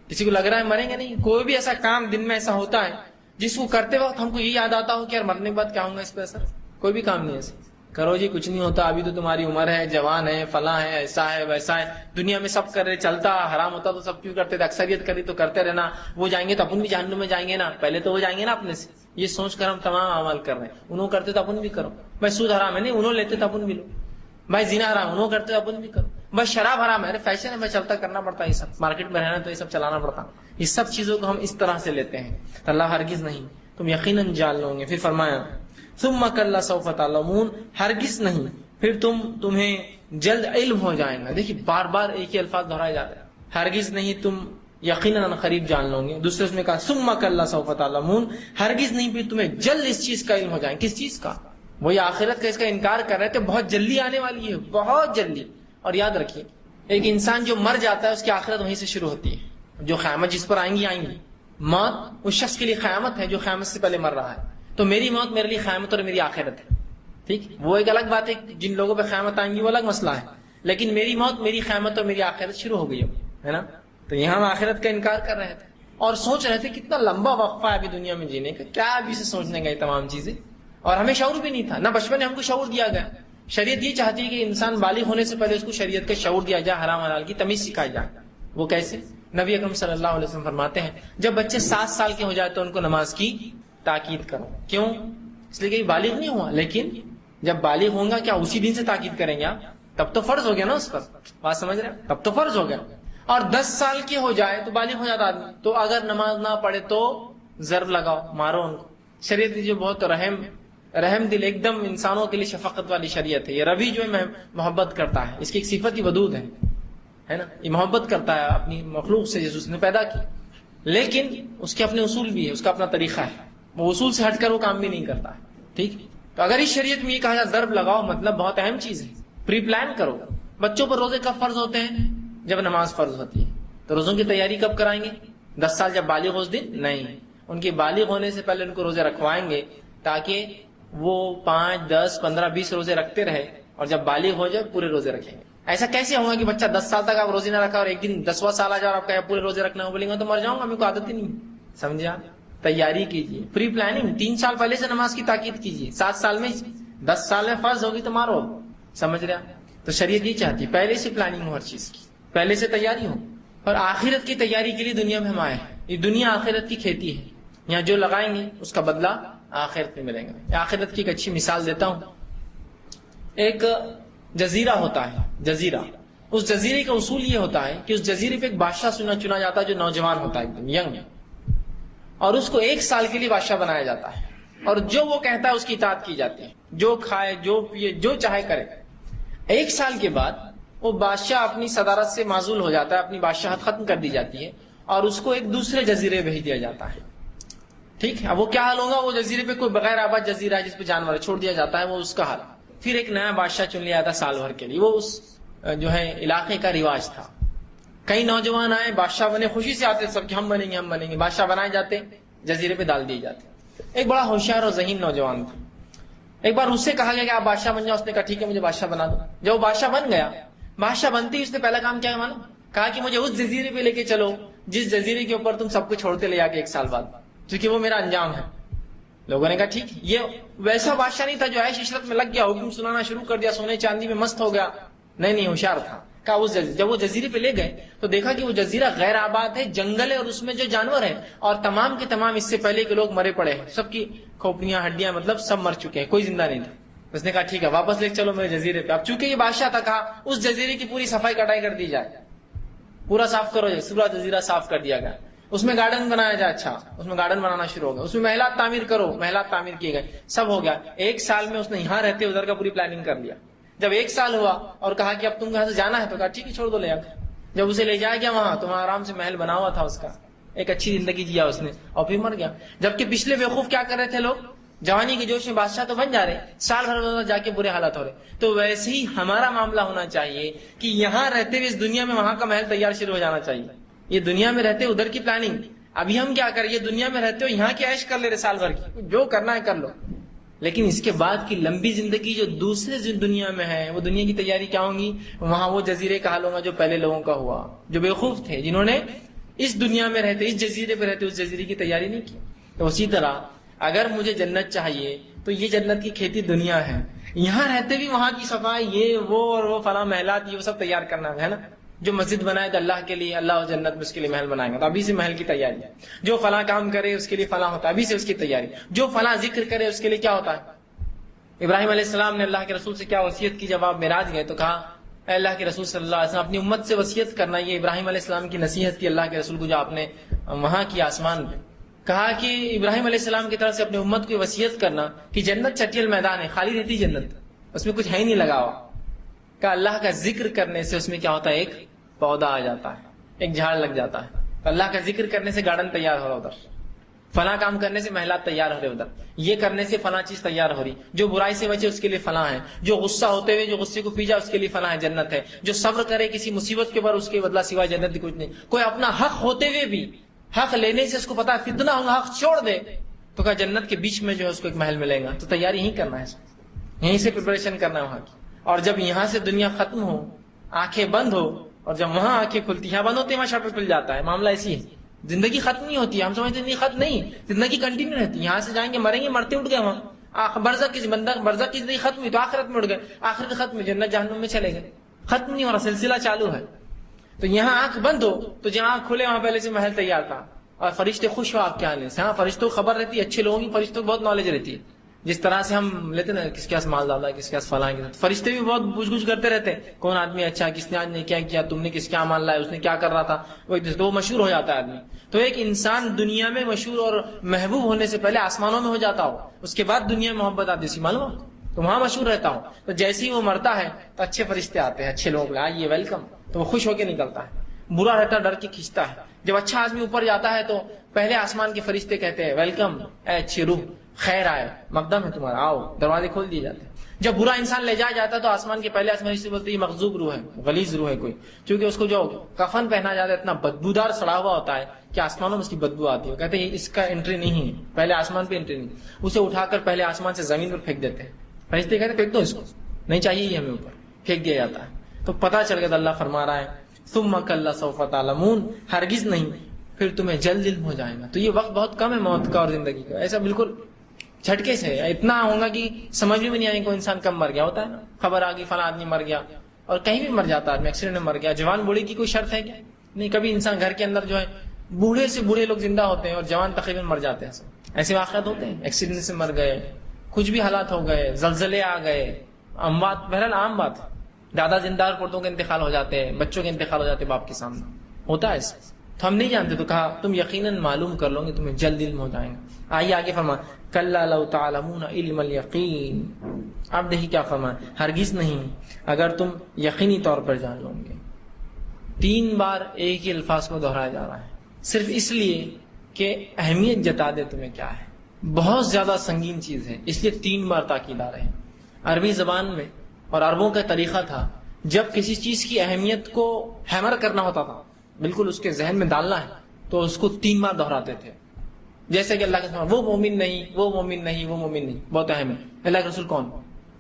کسی کو لگ رہا ہے مریں گے نہیں. کوئی بھی ایسا کام دن میں ایسا ہوتا ہے جس کو کرتے وقت ہم کو یہ یاد آتا ہو کہ یار مرنے کے بعد کیا ہوں گا، اس پہ اثر. کوئی بھی کام نہیں ایسے کرو جی کچھ نہیں ہوتا، ابھی تو تمہاری عمر ہے، جوان ہے، فلاں ہے، ایسا ہے ویسا ہے، دنیا میں سب کر رہے، چلتا حرام ہوتا تو سب کیوں کرتے تھے، اکثریت کری تو کرتے رہنا، وہ جائیں گے تو اپن بھی جہنم میں جائیں گے نا، پہلے تو وہ جائیں گے نا اپنے سے. یہ سوچ کر ہم تمام اعمال کر رہے ہیں. انہوں کرتے تو اپن بھی کرو. بھائی سود حرام ہے نہیں، انہوں لیتے تو اپن بھی لو. بھائی زنا حرام، انہوں کرتے تو اپن بھی کرو. بس شراب حرام ہے، فیشن ہے، میں چلتا کرنا پڑتا ہے، یہ سب مارکیٹ میں رہنا تو یہ سب چلانا پڑتا. یہ سب چیزوں کو ہم اس طرح سے لیتے ہیں. اللہ ہرگز نہیں، تم یقیناً جان لو گے. پھر فرمایا ثم کلا سوف تعلمون، ہرگز نہیں پھر تمہیں جلد علم ہو جائے گا. دیکھیے بار بار ایک ہی الفاظ دہرائے جاتے ہیں، ہرگز نہیں تم یقیناً قریب جان لو گے. دوسرے اس میں کہا ثم کلا سوف تعلمون، ہرگز نہیں پھر تمہیں جلد اس چیز کا علم ہو جائے. کس چیز کا؟ وہی آخرت کا. اس کا انکار کر رہے تھے، بہت جلدی آنے والی ہے، بہت جلدی. اور یاد رکھیے ایک انسان جو مر جاتا ہے اس کی آخرت وہیں سے شروع ہوتی ہے. جو قیامت جس پر آئیں گی موت اس شخص کے لیے قیامت ہے جو قیامت سے پہلے مر رہا ہے. تو میری موت میرے لیے قیامت اور میری آخرت ہے. ٹھیک، وہ ایک الگ بات ہے، جن لوگوں پہ قیامت آئیں گی وہ الگ مسئلہ ہے. لیکن میری موت، میری قیامت اور میری آخرت شروع ہو گئی ہے نا. تو یہاں ہم آخرت کا انکار کر رہے تھے اور سوچ رہے تھے کتنا لمبا وقفہ ہے ابھی دنیا میں جینے کا، کیا ابھی سے سوچنے گئے تمام چیزیں. اور ہمیں شعور بھی نہیں تھا، نہ بچپن میں ہم کو شعور دیا گیا. شریعت یہ چاہتی ہے کہ انسان بالغ ہونے سے پہلے اس کو شریعت کا شعور دیا جائے، حرام حلال کی تمیز سکھائی جائے. وہ کیسے؟ نبی اکرم صلی اللہ علیہ وسلم فرماتے ہیں جب بچے 7 سال کے ہو جائے تو ان کو نماز کی تاکید کرو. کیوں؟ اس لیے کہ بالغ نہیں ہوا، لیکن جب بالغ ہوں گا کیا اسی دن سے تاکید کریں گے آپ؟ تب تو فرض ہو گیا نا اس پر. بات سمجھ رہے ہیں؟ تب تو فرض ہو گیا. اور 10 سال کے ہو جائے تو بالغ ہو جاتا آدمی، تو اگر نماز نہ پڑھے تو ضرب لگاؤ، مارو ان کو. شریعت جو بہت رحم دل، ایک دم انسانوں کے لیے شفقت والی شریعت ہے. یہ ربی جو ہے محبت کرتا ہے، اس کی ایک صفت ہی ودود ہے نا. یہ محبت کرتا ہے اپنی مخلوق سے جس اس نے پیدا کی، لیکن اس کے اپنے اصول بھی ہے، اس کا اپنا طریقہ ہے. وہ اصول سے ہٹ کر وہ کام بھی نہیں کرتا ہے. ٹھیک، تو اگر اس شریعت میں یہ کہا جائے ضرب لگاؤ، مطلب بہت اہم چیز ہے. پری پلان کرو. بچوں پر روزے کب فرض ہوتے ہیں؟ جب نماز فرض ہوتی ہے. تو روزوں کی تیاری کب کرائیں گے؟ 10 سال جب بالغ ہو اس دن نہیں، ان کے بالغ ہونے سے پہلے ان کو روزے رکھوائیں گے تاکہ وہ 5 10 15 20 روزے رکھتے رہے، اور جب بالغ ہو جائے پورے روزے رکھیں گے. ایسا کیسے ہوگا کہ بچہ 10 سال تک آپ روزے نہ رکھا اور ایک دن 10واں سال آ جائے اور آپ کا پورے روزے رکھنا ہو؟ بولیں گے تو مر جاؤں گا، میرے کو عادت ہی نہیں. سمجھے آپ؟ تیاری کیجیے، پری پلاننگ. 3 سال پہلے سے نماز کی تاکید کیجیے. 7 سال میں 10 سال میں فرض ہوگی تو مارو. سمجھ رہے آپ؟ تو شریعت یہ چاہتی ہے پہلے سے پلاننگ ہو، ہر چیز کی پہلے سے تیاری ہو. اور آخرت کی تیاری کے لیے دنیا میں ہم آئے ہیں. یہ دنیا آخرت کی کھیتی ہے، یہاں جو لگائیں گے اس کا بدلہ آخرت میں ملے گا. آخرت کی ایک اچھی مثال دیتا ہوں. ایک جزیرہ ہوتا ہے، جزیرہ. اس جزیرے کا اصول یہ ہوتا ہے کہ اس جزیرے پہ ایک بادشاہ چنا جاتا ہے جو نوجوان ہوتا ہے، ایک دم ینگ، اور اس کو 1 سال کے لیے بادشاہ بنایا جاتا ہے. اور جو وہ کہتا ہے اس کی اطاعت کی جاتی ہے، جو کھائے جو پیے جو چاہے کرے. 1 سال کے بعد وہ بادشاہ اپنی صدارت سے معزول ہو جاتا ہے، اپنی بادشاہت ختم کر دی جاتی ہے اور اس کو ایک دوسرے جزیرے بھیج دیا جاتا ہے. ٹھیک ہے، اب وہ کیا حال ہوگا؟ وہ جزیرے پہ کوئی بغیر آباد جزیرہ ہے جس پہ جانور چھوڑ دیا جاتا ہے، وہ اس کا حال. پھر ایک نیا بادشاہ چن لیا جاتا ہے سال بھر کے لیے. وہ اس جو ہے علاقے کا رواج تھا. کئی نوجوان آئے، بادشاہ بنے، خوشی سے آتے سب کہ ہم بنیں گے ہم بنیں گے. بادشاہ بنائے جاتے، جزیرے پہ ڈال دیے جاتے. ایک بڑا ہوشیار اور ذہین نوجوان تھا. ایک بار اس سے کہا گیا کہ آپ بادشاہ بن جاؤ، اس نے کہا ٹھیک ہے مجھے بادشاہ بنا دو. جب وہ بادشاہ بن گیا، بادشاہ بنتے ہی اس نے پہلا کام کیا مانا؟ کہا کہ مجھے اس جزیرے پہ لے کے چلو جس جزیرے کے اوپر تم سب کو چھوڑتے لے جا کے 1 سال بعد، کیونکہ وہ میرا انجام ہے. لوگوں نے کہا ٹھیک. یہ ویسا بادشاہ نہیں تھا جو عیش عشرت میں لگ گیا، حکم سنانا شروع کر دیا، سونے چاندی میں مست ہو گیا. نہیں، ہوشیار تھا. کہا اس جب وہ جزیرے پہ لے گئے تو دیکھا کہ وہ جزیرہ غیر آباد ہے، جنگل ہے، اور اس میں جو جانور ہیں اور تمام کے تمام اس سے پہلے کے لوگ مرے پڑے ہیں، سب کی کھوپڑیاں ہڈیاں مطلب سب مر چکے ہیں، کوئی زندہ نہیں تھا. اس نے کہا ٹھیک ہے واپس لے چلو میرے جزیرے پہ. اب چونکہ یہ بادشاہ تھا، کہا اس جزیرے کی پوری صفائی کٹائی کر دی جائے، پورا صاف کرو جائے. پورا جزیرہ صاف کر دیا گیا، اس میں گارڈن بنایا جائے. اچھا اس میں گارڈن بنانا شروع ہو گیا، اس میں محلات تعمیر کرو، محلات تعمیر کیے گئے، سب ہو گیا. 1 سال میں اس نے یہاں رہتے ادھر کا پوری پلاننگ کر لیا. جب 1 سال ہوا اور کہا کہ اب تم یہاں سے جانا ہے تو کہا ٹھیک ہے چھوڑ دو لے جا کر. جب اسے لے جایا گیا وہاں تو وہاں آرام سے محل بنا ہوا تھا اس کا، ایک اچھی زندگی جیا اس نے، اور پھر مر گیا. جبکہ پچھلے بیوقوف کیا کر رہے تھے لوگ؟ جوانی کے جوش میں بادشاہ تو بن جا رہے، سال بھر جا کے برے حالات ہو رہے. تو ویسے ہی ہمارا معاملہ ہونا چاہیے کہ یہاں رہتے ہوئے اس دنیا میں وہاں کا محل تیار شروع ہو جانا چاہیے. یہ دنیا میں رہتے ادھر کی پلاننگ، ابھی ہم کیا کریں؟ یہ دنیا میں رہتے ہو یہاں کی عیش کر لے رہے سال بھر کی، جو کرنا ہے کر لو. لیکن اس کے بعد کی لمبی زندگی جو دوسرے دنیا میں ہے، وہ دنیا کی تیاری کیا ہوں گی؟ وہاں وہ جزیرے کا حال ہوگا جو پہلے لوگوں کا ہوا، جو بیوقوف تھے، جنہوں نے اس دنیا میں رہتے اس جزیرے پہ رہتے اس جزیرے کی تیاری نہیں کی. تو اسی طرح اگر مجھے جنت چاہیے تو یہ جنت کی کھیتی دنیا ہے، یہاں رہتے بھی وہاں کی صفائی، یہ وہ اور وہ فلاں محلات، یہ وہ سب تیار کرنا ہے نا. جو مسجد بنائے تو اللہ کے لیے، اللہ جنت میں اس کے لیے محل بنائیں گے تو ابھی سے محل کی تیاری ہے. جو فلاں کام کرے اس کے لیے فلاں ہوتا ہے، ابھی سے اس کی تیاری. جو فلاں ذکر کرے اس کے لیے کیا ہوتا ہے. ابراہیم علیہ السلام نے اللہ کے رسول سے کیا وصیت کی جب آپ معراج گئے تو کہا اے اللہ کے رسول صلی اللہ علیہ وسلم اپنی امت سے وصیت کرنا. یہ ابراہیم علیہ السلام کی نصیحت کی اللہ کے رسول کو جو آپ نے وہاں کی آسمان میں کہا کہ ابراہیم علیہ السلام کی طرف سے اپنی امت کو وصیت کرنا کہ جنت چٹیل میدان ہے، خالی رہتی جنت، اس میں کچھ ہے ہی نہیں لگا ہوا. کہ اللہ کا ذکر کرنے سے اس میں کیا ہوتا ہے؟ ایک پودا آ جاتا ہے، ایک جھاڑ لگ جاتا ہے. اللہ کا ذکر کرنے سے گارڈن تیار ہو رہا ادھر، فلاں کام کرنے سے محلات تیار ہو رہے ادھر، یہ کرنے سے فلاں چیز تیار ہو رہی. جو برائی سے بچے اس کے لیے فلاں ہے، جو غصہ ہوتے ہوئے جو غصے کو پی جائے اس کے لیے فلاں ہے، جنت ہے. جو صبر کرے کسی مصیبت کے اوپر اس کے بدلہ سوائے جنت کچھ نہیں. کوئی اپنا حق ہوتے ہوئے بھی حق لینے سے اس کو پتا فتنہ ہوگا، حق چھوڑ دے تو کہا جنت کے بیچ میں جو ہے اس کو ایک محل ملے گا. تو تیاری یہیں کرنا ہے، یہیں سے پریپریشن کرنا ہے وہاں کی. اور جب یہاں سے دنیا ختم ہو، آنکھیں بند ہو، اور جب وہاں آنکھیں کھلتی، یہاں بند ہوتی ہے وہاں شٹر کھل جاتا ہے. معاملہ ایسی ہے، زندگی ختم نہیں ہوتی ہے. ہم سمجھتے ہیں ختم نہیں، زندگی کنٹینیو رہتی ہے. یہاں سے جائیں گے مریں گے، مرتے اٹھ گئے وہاں. برزخ کی زندگی ختم ہوئی تو آخرت میں اٹھ گئے، آخرت ختم ہوئی جنت جہنم میں چلے گئے. ختم نہیں ہو رہا، سلسلہ چالو ہے. تو یہاں آنکھ بند ہو تو جہاں آنکھ کھلے وہاں پہلے سے محل تیار تھا. اور فرشتے خوش ہو آپ کے آنے سے. ہاں فرشتوں کو خبر رہتی ہے، اچھے لوگوں کی فرشتوں کو بہت نالج رہتی ہے. جس طرح سے ہم لیتے نا کس کے پاس مال ڈالا ہے، کس کے پاس فلاں ہے، فرشتے بھی بہت پوچھ گچھ کرتے رہتے ہیں کون آدمی اچھا، کس نے آج نے کیا کیا، تم نے کس کیا مال لایا، اس نے کیا کر رہا تھا، وہ مشہور ہو جاتا ہے آدمی. تو ایک انسان دنیا میں مشہور اور محبوب ہونے سے پہلے آسمانوں میں ہو جاتا ہو، اس کے بعد دنیا میں محبت آتی ہے، معلوم تو وہاں مشہور رہتا ہو. تو جیسے ہی وہ مرتا ہے تو اچھے فرشتے آتے ہیں، اچھے لوگ آئیے ویلکم، تو وہ خوش ہو کے نکلتا ہے. برا رہتا ڈر کے کھینچتا ہے. جب اچھا آدمی اوپر جاتا ہے تو پہلے آسمان کے فرشتے کہتے ہیں ویلکم اے اچھی روح، خیر آئے، مقدم ہے تمہارا، آؤ. دروازے کھول دیے جاتے ہیں. جب برا انسان لے جایا جاتا ہے تو آسمان کے پہلے آسمان سے بولتے ہیں یہ مغضوب روح ہے، غلیظ روح ہے کوئی، کیونکہ اس کو جو کفن پہنا جاتا ہے اتنا بدبودار سڑا ہوا ہوتا ہے کہ آسمانوں میں اس کی بدبو آتی ہے. کہتے ہیں اس کا انٹری نہیں ہے، پہلے آسمان پہ انٹری نہیں. اسے اٹھا کر پہلے آسمان سے زمین پر پھینک دیتے ہیں. فرشتے کہتے ہیں پھینک دو اس کو، نہیں چاہیے یہ ہمیں، اوپر پھینک دیا جاتا ہے. تو پتا چل گیا اللہ فرما رہا ہے ثم کلا سوف تعلمون، ہرگز نہیں پھر تمہیں جلد علم ہو جائے گا. تو یہ وقت بہت کم ہے موت کا اور زندگی کا، ایسا بالکل جھٹکے سے اتنا ہوگا کہ سمجھ میں نہیں آئے گا. کوئی انسان کم مر گیا ہوتا ہے نا، خبر آ گئی فلاں آدمی مر گیا، اور کہیں بھی مر جاتا ہے آدمی، ایکسیڈنٹ میں مر گیا. جوان بوڑھے کی کوئی شرط ہے کیا؟ نہیں. کبھی انسان گھر کے اندر جو ہے بوڑھے سے بوڑھے لوگ زندہ ہوتے ہیں اور جوان تقریباً مر جاتے ہیں. ایسے واقعات ہوتے ہیں، ایکسیڈنٹ سے مر گئے، کچھ بھی حالات ہو گئے، زلزلے آ گئے، اموات بہرحال عام بات ہے. دادا زندہ اور پردوں کے انتقال ہو جاتے ہیں، بچوں کے انتقال ہو جاتے ہیں باپ کے سامنے، ہوتا ہے ایسا. تو ہم نہیں جانتے تو کہا تم یقیناً معلوم کر لو گے، تمہیں جلد علم ہو جائے گا. آئیے آگے فرما کلا لو تعلمون علم الیقین. اب دیکھیے کیا فرمایا، ہرگز نہیں اگر تم یقینی طور پر جان لو گے. 3 بار ایک ہی الفاظ کو دہرایا جا رہا ہے، صرف اس لیے کہ اہمیت جتا دے تمہیں کیا ہے. بہت زیادہ سنگین چیز ہے، اس لیے 3 بار تاکید آ رہے ہیں. عربی زبان میں اور عربوں کا طریقہ تھا، جب کسی چیز کی اہمیت کو ہیمر کرنا ہوتا تھا، بالکل اس کے ذہن میں ڈالنا ہے، تو اس کو 3 بار دہراتے تھے. جیسے کہ اللہ کے سامنے وہ مومن نہیں، وہ مومن نہیں، وہ مومن نہیں، بہت اہم ہے۔ اللہ کے رسول کون؟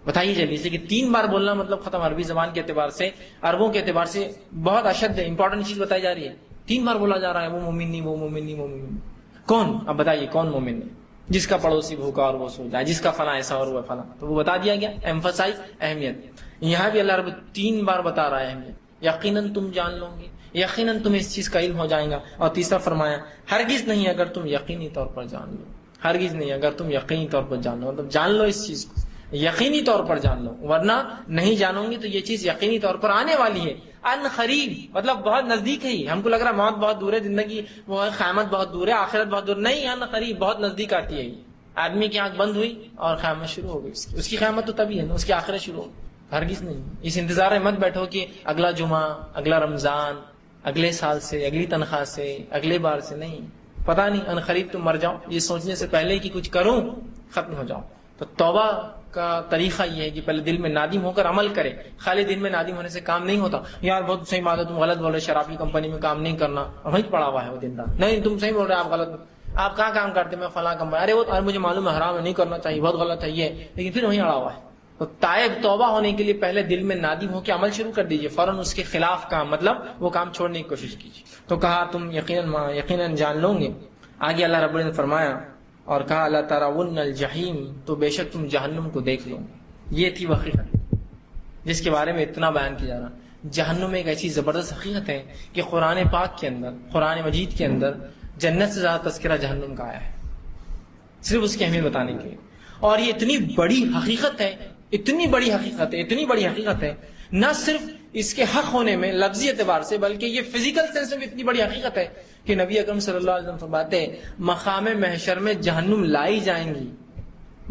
بتائیے جلدی سے، کہ 3 بار بولنا مطلب ختم، عربی زبان کے اعتبار سے، عربوں کے اعتبار سے بہت اشد امپورٹنٹ چیز بتائی جا رہی ہے۔ 3 بار بولا جا رہا ہے وہ مومن نہیں، وہ مومن نہیں، وہ مومن نہیں۔ کون؟ اب بتائیے کون مومن نہیں؟ جس کا پڑوسی بھوکا اور وہ سو جائے، جس کا فلاں ایسا اور وہ فلاں، تو وہ بتا دیا گیا، ایمفسائز، اہمیت۔ یہاں بھی اللہ رب 3 بار بتا رہا ہے اہمیت، یقیناً تم جان لو گے، یقیناً تمہیں اس چیز کا علم ہو جائے گا۔ اور تیسرا فرمایا ہرگز نہیں اگر تم یقینی طور پر جان لو، ہرگز نہیں اگر تم یقینی طور پر جان لو، مطلب جان لو اس چیز کو، یقینی طور پر جان لو، ورنہ نہیں جانو گی تو یہ چیز یقینی طور پر آنے والی ہے۔ ان قریب مطلب بہت نزدیک ہے ہی، ہم کو لگ رہا ہے موت بہت دور ہے، زندگی وہ ہے، قیامت بہت دور ہے، آخرت بہت دور، نہیں، ان قریب بہت نزدیک آتی ہے۔ آدمی کی آنکھ بند ہوئی اور قیامت شروع ہو گئی، اس کی قیامت تو تبھی ہے نا، اس کی آخرت شروع ہو، ہرگز نہیں۔ اس انتظار میں مت بیٹھو کہ اگلا جمعہ، اگلا رمضان، اگلے سال سے، اگلی تنخواہ سے، اگلے بار سے، نہیں، پتہ نہیں ان قریب تم مر جاؤ، یہ سوچنے سے پہلے کہ کچھ کروں ختم ہو جاؤ۔ تو توبہ کا طریقہ یہ ہے کہ پہلے دل میں نادم ہو کر عمل کرے، خالی دل میں نادم ہونے سے کام نہیں ہوتا۔ یار بہت صحیح بات ہے، تم غلط بول رہے، شراب کی کمپنی میں کام نہیں کرنا، وہیں پڑا ہوا ہے وہ دن رات، نہیں تم صحیح بول رہے، آپ غلط، آپ کہاں کام کرتے، میں فلاں کمپنی، ارے وہ مجھے معلوم ہے حرام ہے، نہیں کرنا چاہیے، بہت غلط ہے یہ، لیکن پھر وہیں اڑا ہوا ہے۔ تو تائب توبہ ہونے کے لیے پہلے دل میں نادم ہو کے عمل شروع کر دیجئے، فوراً اس کے خلاف کام، مطلب وہ کام چھوڑنے کی کوشش کیجیے۔ تو کہا تم یقیناً جان لو گے۔ آگے اللہ رب العزت نے فرمایا اور کہا لا ترون الجحیم، تو بے شک تم جہنم کو دیکھ لو گے۔ یہ تھی وہ حقیقت جس کے بارے میں اتنا بیان کیا جا رہا۔ جہنم ایک ایسی زبردست حقیقت ہے کہ قرآن پاک کے اندر، قرآن مجید کے اندر جنت سے زیادہ تذکرہ جہنم کا آیا ہے، صرف اس کی اہمیت بتانے کے لیے۔ اور یہ اتنی بڑی حقیقت ہے، اتنی بڑی حقیقت ہے، اتنی بڑی حقیقت ہے، نہ صرف اس کے حق ہونے میں لفظی اعتبار سے، بلکہ یہ فزیکل سینس میں بھی اتنی بڑی حقیقت ہے کہ نبی اکرم صلی اللہ علیہ وسلم فرماتے ہیں مقام محشر میں جہنم لائی جائیں گی،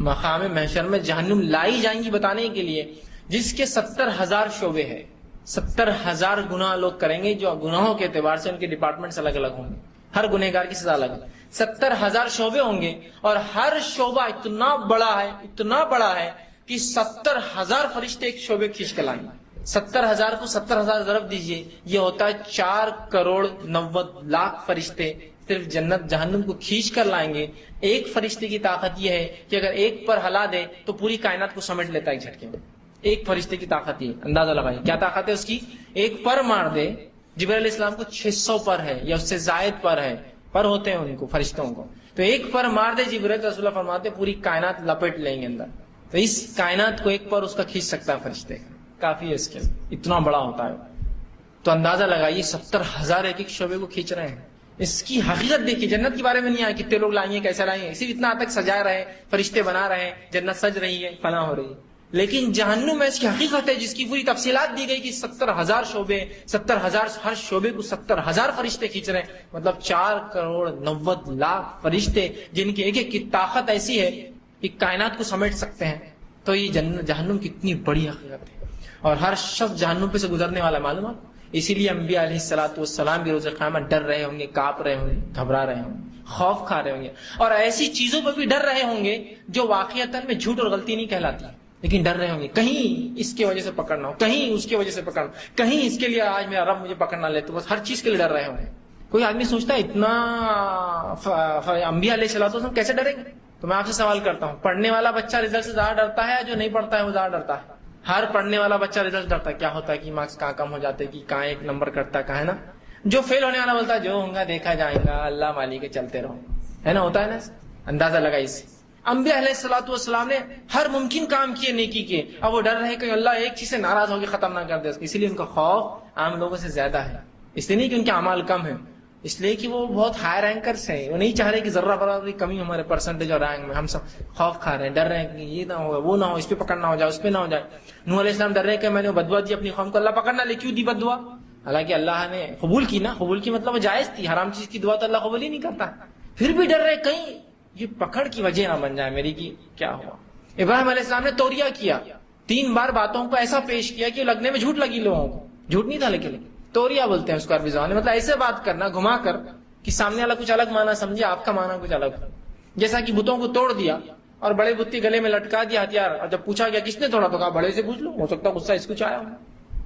مقام محشر میں جہنم لائی جائیں گی بتانے کے لیے، جس کے 70,000 شعبے ہیں، 70,000 گناہ لوگ کریں گے، جو گناہوں کے اعتبار سے ان کے ڈپارٹمنٹس الگ الگ ہوں گے، ہر گنہگار کی سزا الگ ہے، 70,000 شعبے ہوں گے، اور ہر شعبہ اتنا بڑا ہے، اتنا بڑا ہے کہ 70,000 فرشتے ایک شعبے کھینچ کے لائیں گے۔ 70,000 کو 70,000 ضرب دیجئے، یہ ہوتا ہے 4,90,00,000 فرشتے صرف جنت جہنم کو کھینچ کر لائیں گے۔ ایک فرشتے کی طاقت یہ ہے کہ اگر ایک پر ہلا دے تو پوری کائنات کو سمیٹ لیتا ہے ایک جھٹکے میں۔ ایک فرشتے کی طاقت یہ، اندازہ لگائیے کیا طاقت ہے اس کی۔ ایک پر مار دے، جبرائیل علیہ السلام کو 600 پر ہے یا اس سے زائد پر ہے، پر ہوتے ہیں ان کو، فرشتوں کو، تو ایک پر مار دے جبرائیل، رسول اللہ فرماتے پوری کائنات لپیٹ لیں گے اندر۔ تو اس کائنات کو ایک پر اس کا کھینچ سکتا ہے فرشتے، کافی ہے اس کے، اتنا بڑا ہوتا ہے۔ تو اندازہ لگائیے 70,000 ایک ایک شعبے کو کھینچ رہے ہیں۔ اس کی حقیقت دیکھیے، جنت کے بارے میں نہیں آیا کتنے لوگ لائیں گے، کیسے لائیں گے، صرف اتنا تک سجا رہے ہیں، فرشتے بنا رہے ہیں، جنت سج رہی ہے، فلاں ہو رہی ہے۔ لیکن جہنم میں اس کی حقیقت ہے جس کی پوری تفصیلات دی گئی کہ 70,000 شعبے، 70,000 ہر شعبے کو 70,000 فرشتے کھینچ رہے ہیں، مطلب 4,90,00,000 فرشتے جن کی ایک ایک کی طاقت ایسی ہے کہ کائنات کو سمیٹ سکتے ہیں۔ تو یہ جہنم کتنی بڑی حقیقت ہے، اور ہر شخص جہنم پہ سے گزرنے والا ہے، معلوم ہے۔ اسی لیے انبیاء علیہ السلام بھی روز قیامت ڈر رہے ہوں گے، کانپ رہے ہوں گے، گھبرا رہے ہوں گے، خوف کھا رہے ہوں گے، اور ایسی چیزوں پر بھی ڈر رہے ہوں گے جو واقعتاً میں جھوٹ اور غلطی نہیں کہلاتی، لیکن ڈر رہے ہوں گے کہیں اس کی وجہ سے پکڑنا ہو، کہیں اس کی وجہ سے پکڑنا، کہیں اس کے لیے آج میرا رب مجھے پکڑنا لے، تو بس ہر چیز کے لیے ڈر رہے ہوں گے۔ کوئی آدمی سوچتا ہے اتنا انبیاء علیہ السلام کیسے ڈریں گے؟ تو میں آپ سے سوال کرتا ہوں، پڑھنے والا بچہ رزلٹ سے زیادہ ڈرتا ہے، جو نہیں پڑھتا ہے وہ زیادہ ڈرتا ہے؟ ہر پڑھنے والا بچہ رزلٹ ڈرتا ہے، کیا ہوتا ہے کہ مارکس کہاں کم ہو جاتے ہیں، کہ کہاں ایک نمبر کٹتا ہے، کہاں ہے نا۔ جو فیل ہونے والا بولتا ہے جو ہوں گا دیکھا جائے گا، اللہ مالی کے چلتے رہو، ہے نا، ہوتا ہے نا۔ اندازہ لگائی اس سے انبیاء علیہ السلام نے ہر ممکن کام کیے، نیکی کے، اب وہ ڈر رہے کہ اللہ ایک چیز سے ناراض ہو کے ختم نہ کر دے، اسی لیے ان کا خوف عام لوگوں سے زیادہ ہے۔ اس لیے نہیں کہ ان کے اعمال کم ہیں، اس لیے کہ وہ بہت ہائی رینکرس ہیں، وہ نہیں چاہ رہے کہ ذرہ برابر کمی ہمارے پرسنٹیج اور رینک میں، ہم سب خوف کھا رہے ہیں، ڈر رہے ہیں کہ یہ نہ ہو، وہ نہ ہو، اس پہ پکڑنا ہو جائے، اس پہ نہ ہو جائے۔ نوح علیہ السلام ڈر رہے کہ میں نے بدوا دی اپنی قوم کو، اللہ پکڑنا لے، کیوں دی بدوا؟ حالانکہ اللہ نے قبول کی نا، قبول کی مطلب وہ جائز تھی، حرام چیز کی دعا تو اللہ قبول ہی نہیں کرتا، پھر بھی ڈر رہے کہیں یہ پکڑ کی وجہ نہ بن جائے میری، کی کیا ہوا۔ ابراہیم علیہ السلام نے توریہ کیا، 3 بار باتوں کو ایسا پیش کیا کہ لگنے میں جھوٹ لگی لوگوں کو، جھوٹ نہیں تھا لیکن توریہ بولتے ہیں اس کو عربی زبان میں، مطلب ایسے بات کرنا گھما کر کہ سامنے والا کچھ الگ معنی سمجھے، آپ کا معنی کچھ الگ، جیسا کہ بتوں کو توڑ دیا اور بڑے بتی گلے میں لٹکا دیا ہتھیار، اور جب پوچھا گیا کس نے توڑا تو کہا بڑے سے پوچھ لو، ہو سکتا غصہ اس کو آیا ہو،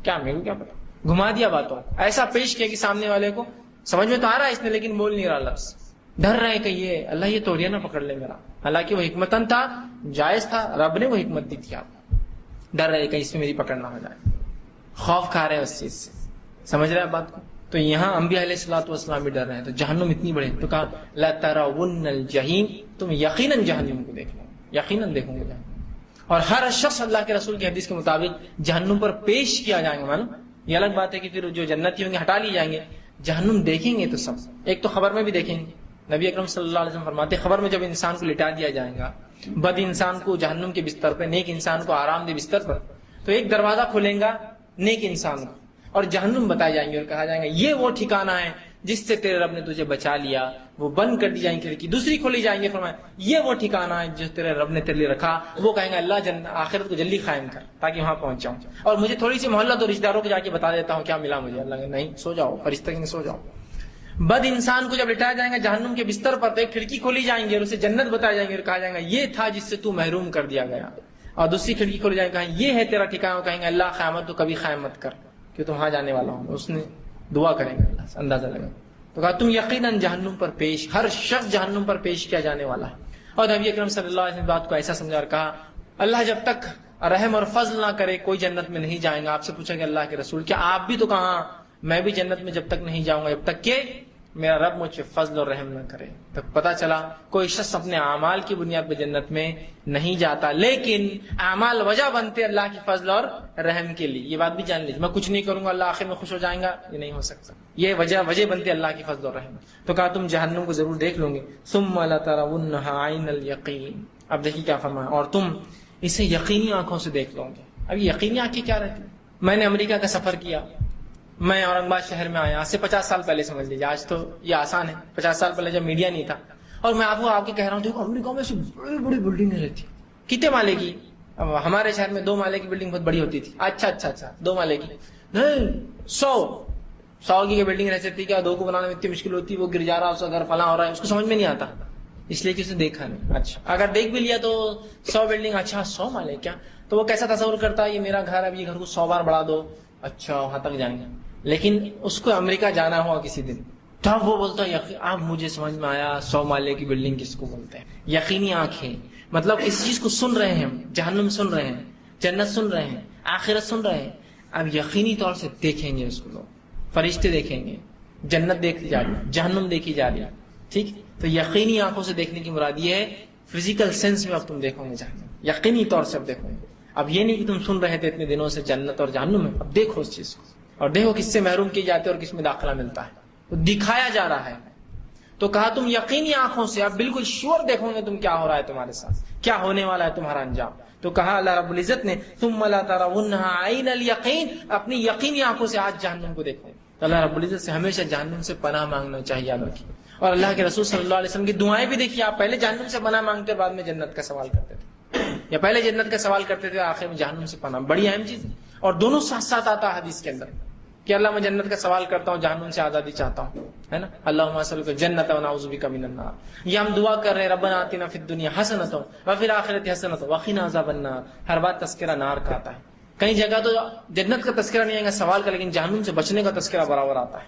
کیا میرے کو کیا پتا، گھما دیا باتوں، ایسا پیش کیا کہ سامنے والے کو سمجھ میں تو آ رہا ہے اس نے لیکن بول نہیں رہا لفظ۔ ڈر رہے کہ یہ اللہ یہ توڑیا نہ پکڑ لے میرا، حالانکہ وہ حکمتن تھا، جائز تھا، رب نے وہ حکمت دی تھی آپ کو، ڈر رہے کہ اس میں میری پکڑ نہ ہو جائے، خوف کھا رہے ہیں اس چیز سے، سمجھ رہے ہیں بات کو؟ تو یہاں انبیاء علیہ الصلوۃ والسلام بھی ڈر رہے ہیں، تو جہنم اتنی بڑی، تو کہا لَتَرَوُنَّ الْجَحِيمَ، تم یقیناً جہنم کو دیکھ لو، یقیناً دیکھوں گے جہنم، اور ہر شخص اللہ کے رسول کی حدیث کے مطابق جہنم پر پیش کیا جائیں گے، معلوم یہ الگ بات ہے کہ پھر جو جنتی ہوں گے ہٹا لیے جائیں گے، جہنم دیکھیں گے تو سب، ایک تو خبر میں بھی دیکھیں گے، نبی اکرم صلی اللہ علیہ وسلم فرماتے خبر میں جب انسان کو لٹا دیا جائے گا، بد انسان کو جہنم کے بستر پہ، نیک انسان کو آرام دہ بستر پر، تو ایک دروازہ کھلے گا نیک انسان کو اور جہنم بتائے جائیں گے اور کہا جائے گا یہ وہ ٹھکانہ ہے جس سے تیرے رب نے تجھے بچا لیا، وہ بند کر دی جائیں گی کھڑکی، دوسری کھولی جائیں گے، فرمایا یہ وہ ٹھکانہ ہے جو تیرے رب نے تیرے لیے رکھا، وہ کہیں گے اللہ آخرت کو جلدی قائم کر تاکہ وہاں پہنچ جاؤں، اور مجھے تھوڑی سی مہلت اور رشتہ داروں کو جا کے بتا دیتا ہوں کیا ملا مجھے، اللہ کہ نہیں سو جاؤ، فرشتہ کہ سو جاؤ۔ بد انسان کو جب لٹایا جائے گا جہنم کے بستر پر تو ایک کھڑکی کھولی جائیں گے اور اسے جنت بتایا جائیں گے اور کہا جائے گا یہ تھا جس سے تو محروم کر دیا گیا، اور دوسری کھڑکی کھولی جائے گا یہ ہے تیرا ٹھکانہ، کہیں گے اللہ قیامت تو کبھی قائم مت کر کہ تم وہاں جانے والا ہوں، اس نے دعا کریں گے اللہ سے، اندازہ لگا، تو کہا تم یقیناً جہنم پر پیش، ہر شخص جہنم پر پیش کیا جانے والا ہے۔ اور نبی اکرم صلی اللہ علیہ وسلم بات کو ایسا سمجھا اور کہا اللہ جب تک رحم اور فضل نہ کرے کوئی جنت میں نہیں جائیں گا۔ آپ سے پوچھا کہ اللہ کے رسول کیا آپ بھی تو کہاں میں بھی جنت میں جب تک نہیں جاؤں گا جب تک کہ میرا رب مجھ پہ فضل اور رحم نہ کرے۔ تو پتا چلا کوئی شخص اپنے اعمال کی بنیاد پہ جنت میں نہیں جاتا، لیکن اعمال وجہ بنتے اللہ کی فضل اور رحم کے لیے۔ یہ بات بھی جان لیجیے، میں کچھ نہیں کروں گا اللہ آخر میں خوش ہو جائیں گا، یہ نہیں ہو سکتا، یہ وجہ بنتے اللہ کی فضل اور رحم۔ تو کہا تم جہنم کو ضرور دیکھ لو گے، ثم لترونها عین الیقین۔ اب دیکھیے کیا فرمایا، اور تم اسے یقینی آنکھوں سے دیکھ لو گے۔ اب یقینی آنکھیں کیا رہتی ہیں؟ میں نے امریکہ کا سفر کیا، میں اورنگ آباد شہر میں آیا، آج سے 50 سال پہلے سمجھ لیجیے، آج تو یہ آسان ہے، 50 سال پہلے جب میڈیا نہیں تھا، اور میں آپ کو کہہ رہا ہوں دیکھو امریکہ میں بڑی بڑی بلڈنگیں رہتی، کتنے مالے کی؟ اب ہمارے شہر میں 2 مالے کی بلڈنگ بہت بڑی ہوتی تھی، اچھا 2 مالے کی نہیں، 100 کی بلڈنگ رہ سکتی، کیا 2 کو بنانے میں اتنی مشکل ہوتی، وہ گر جا رہا، اس کا گھر فلاں ہو رہا ہے، اس کو سمجھ میں نہیں آتا، اس لیے کہ اس نے دیکھا نہیں۔ اچھا اگر دیکھ بھی لیا تو 100 بلڈنگ، اچھا 100 مالے کیا، تو وہ کیسا تصور کرتا ہے یہ میرا گھر ہے، اب یہ گھر کو 100 بار بڑھا دو، اچھا وہاں تک جائیں گے۔ لیکن اس کو امریکہ جانا ہوا کسی دن، تب وہ بولتا ہے اب مجھے سمجھ میں آیا 100 مالے کی بلڈنگ کس کو بولتے ہیں۔ یقینی آنکھیں، مطلب اس چیز کو سن رہے ہیں، جہنم سن رہے ہیں، جنت سن رہے ہیں، آخرت سن رہے ہیں، اب یقینی طور سے دیکھیں گے اس کو، لوگ فرشتے دیکھیں گے، جنت دیکھی جا رہی ہے، جہنم دیکھی جا رہی ہے، ٹھیک۔ تو یقینی آنکھوں سے دیکھنے کی مراد یہ ہے فزیکل سینس میں اب تم دیکھو گے جہنم، یقینی طور سے اب دیکھو گے۔ اب یہ نہیں کہ تم سن رہے تھے اتنے دنوں سے جنت اور جہنم میں، اب دیکھو اس چیز کو، اور دیکھو کس سے محروم کیے جاتے اور کس میں داخلہ ملتا ہے، تو دکھایا جا رہا ہے۔ تو کہا تم یقینی آنکھوں سے اب بالکل شیور دیکھو گے تم کیا ہو رہا ہے تمہارے ساتھ، کیا ہونے والا ہے تمہارا انجام۔ تو کہا اللہ رب العزت نے ثم لترونها عین الیقین، اپنی یقینی آنکھوں سے آج جہنم کو دیکھو۔ تو اللہ رب العزت سے ہمیشہ جہنم سے پناہ مانگنا چاہیے، یاد رکھیے۔ اور اللہ کے رسول صلی اللہ علیہ وسلم کی دعائیں بھی دیکھیے، آپ پہلے جہنم سے پناہ مانگتے بعد میں جنت کا سوال کرتے تھے، یا پہلے جنت کا سوال کرتے تھے آخر میں جہنم سے پناہ، بڑی اہم چیز ہے۔ اور دونوں ساتھ ساتھ آتا ہے حدیث کے اندر کہ اللہ میں جنت کا سوال کرتا ہوں، جہنم سے آزادی چاہتا ہوں، ہے نا، اللہم اسألک الجنۃ ونعوذ بک من النار۔ یہ ہم دعا کر رہے ہیں ربنا آتنا فی الدنیا حسنۃ وفی الآخرۃ حسنۃ وقنا عذاب النار۔ ہر بات تذکرہ نار کا آتا ہے، کئی جگہ تو جنت کا تذکرہ نہیں آئے گا سوال کا، لیکن جہنم سے بچنے کا تذکرہ برابر آتا ہے۔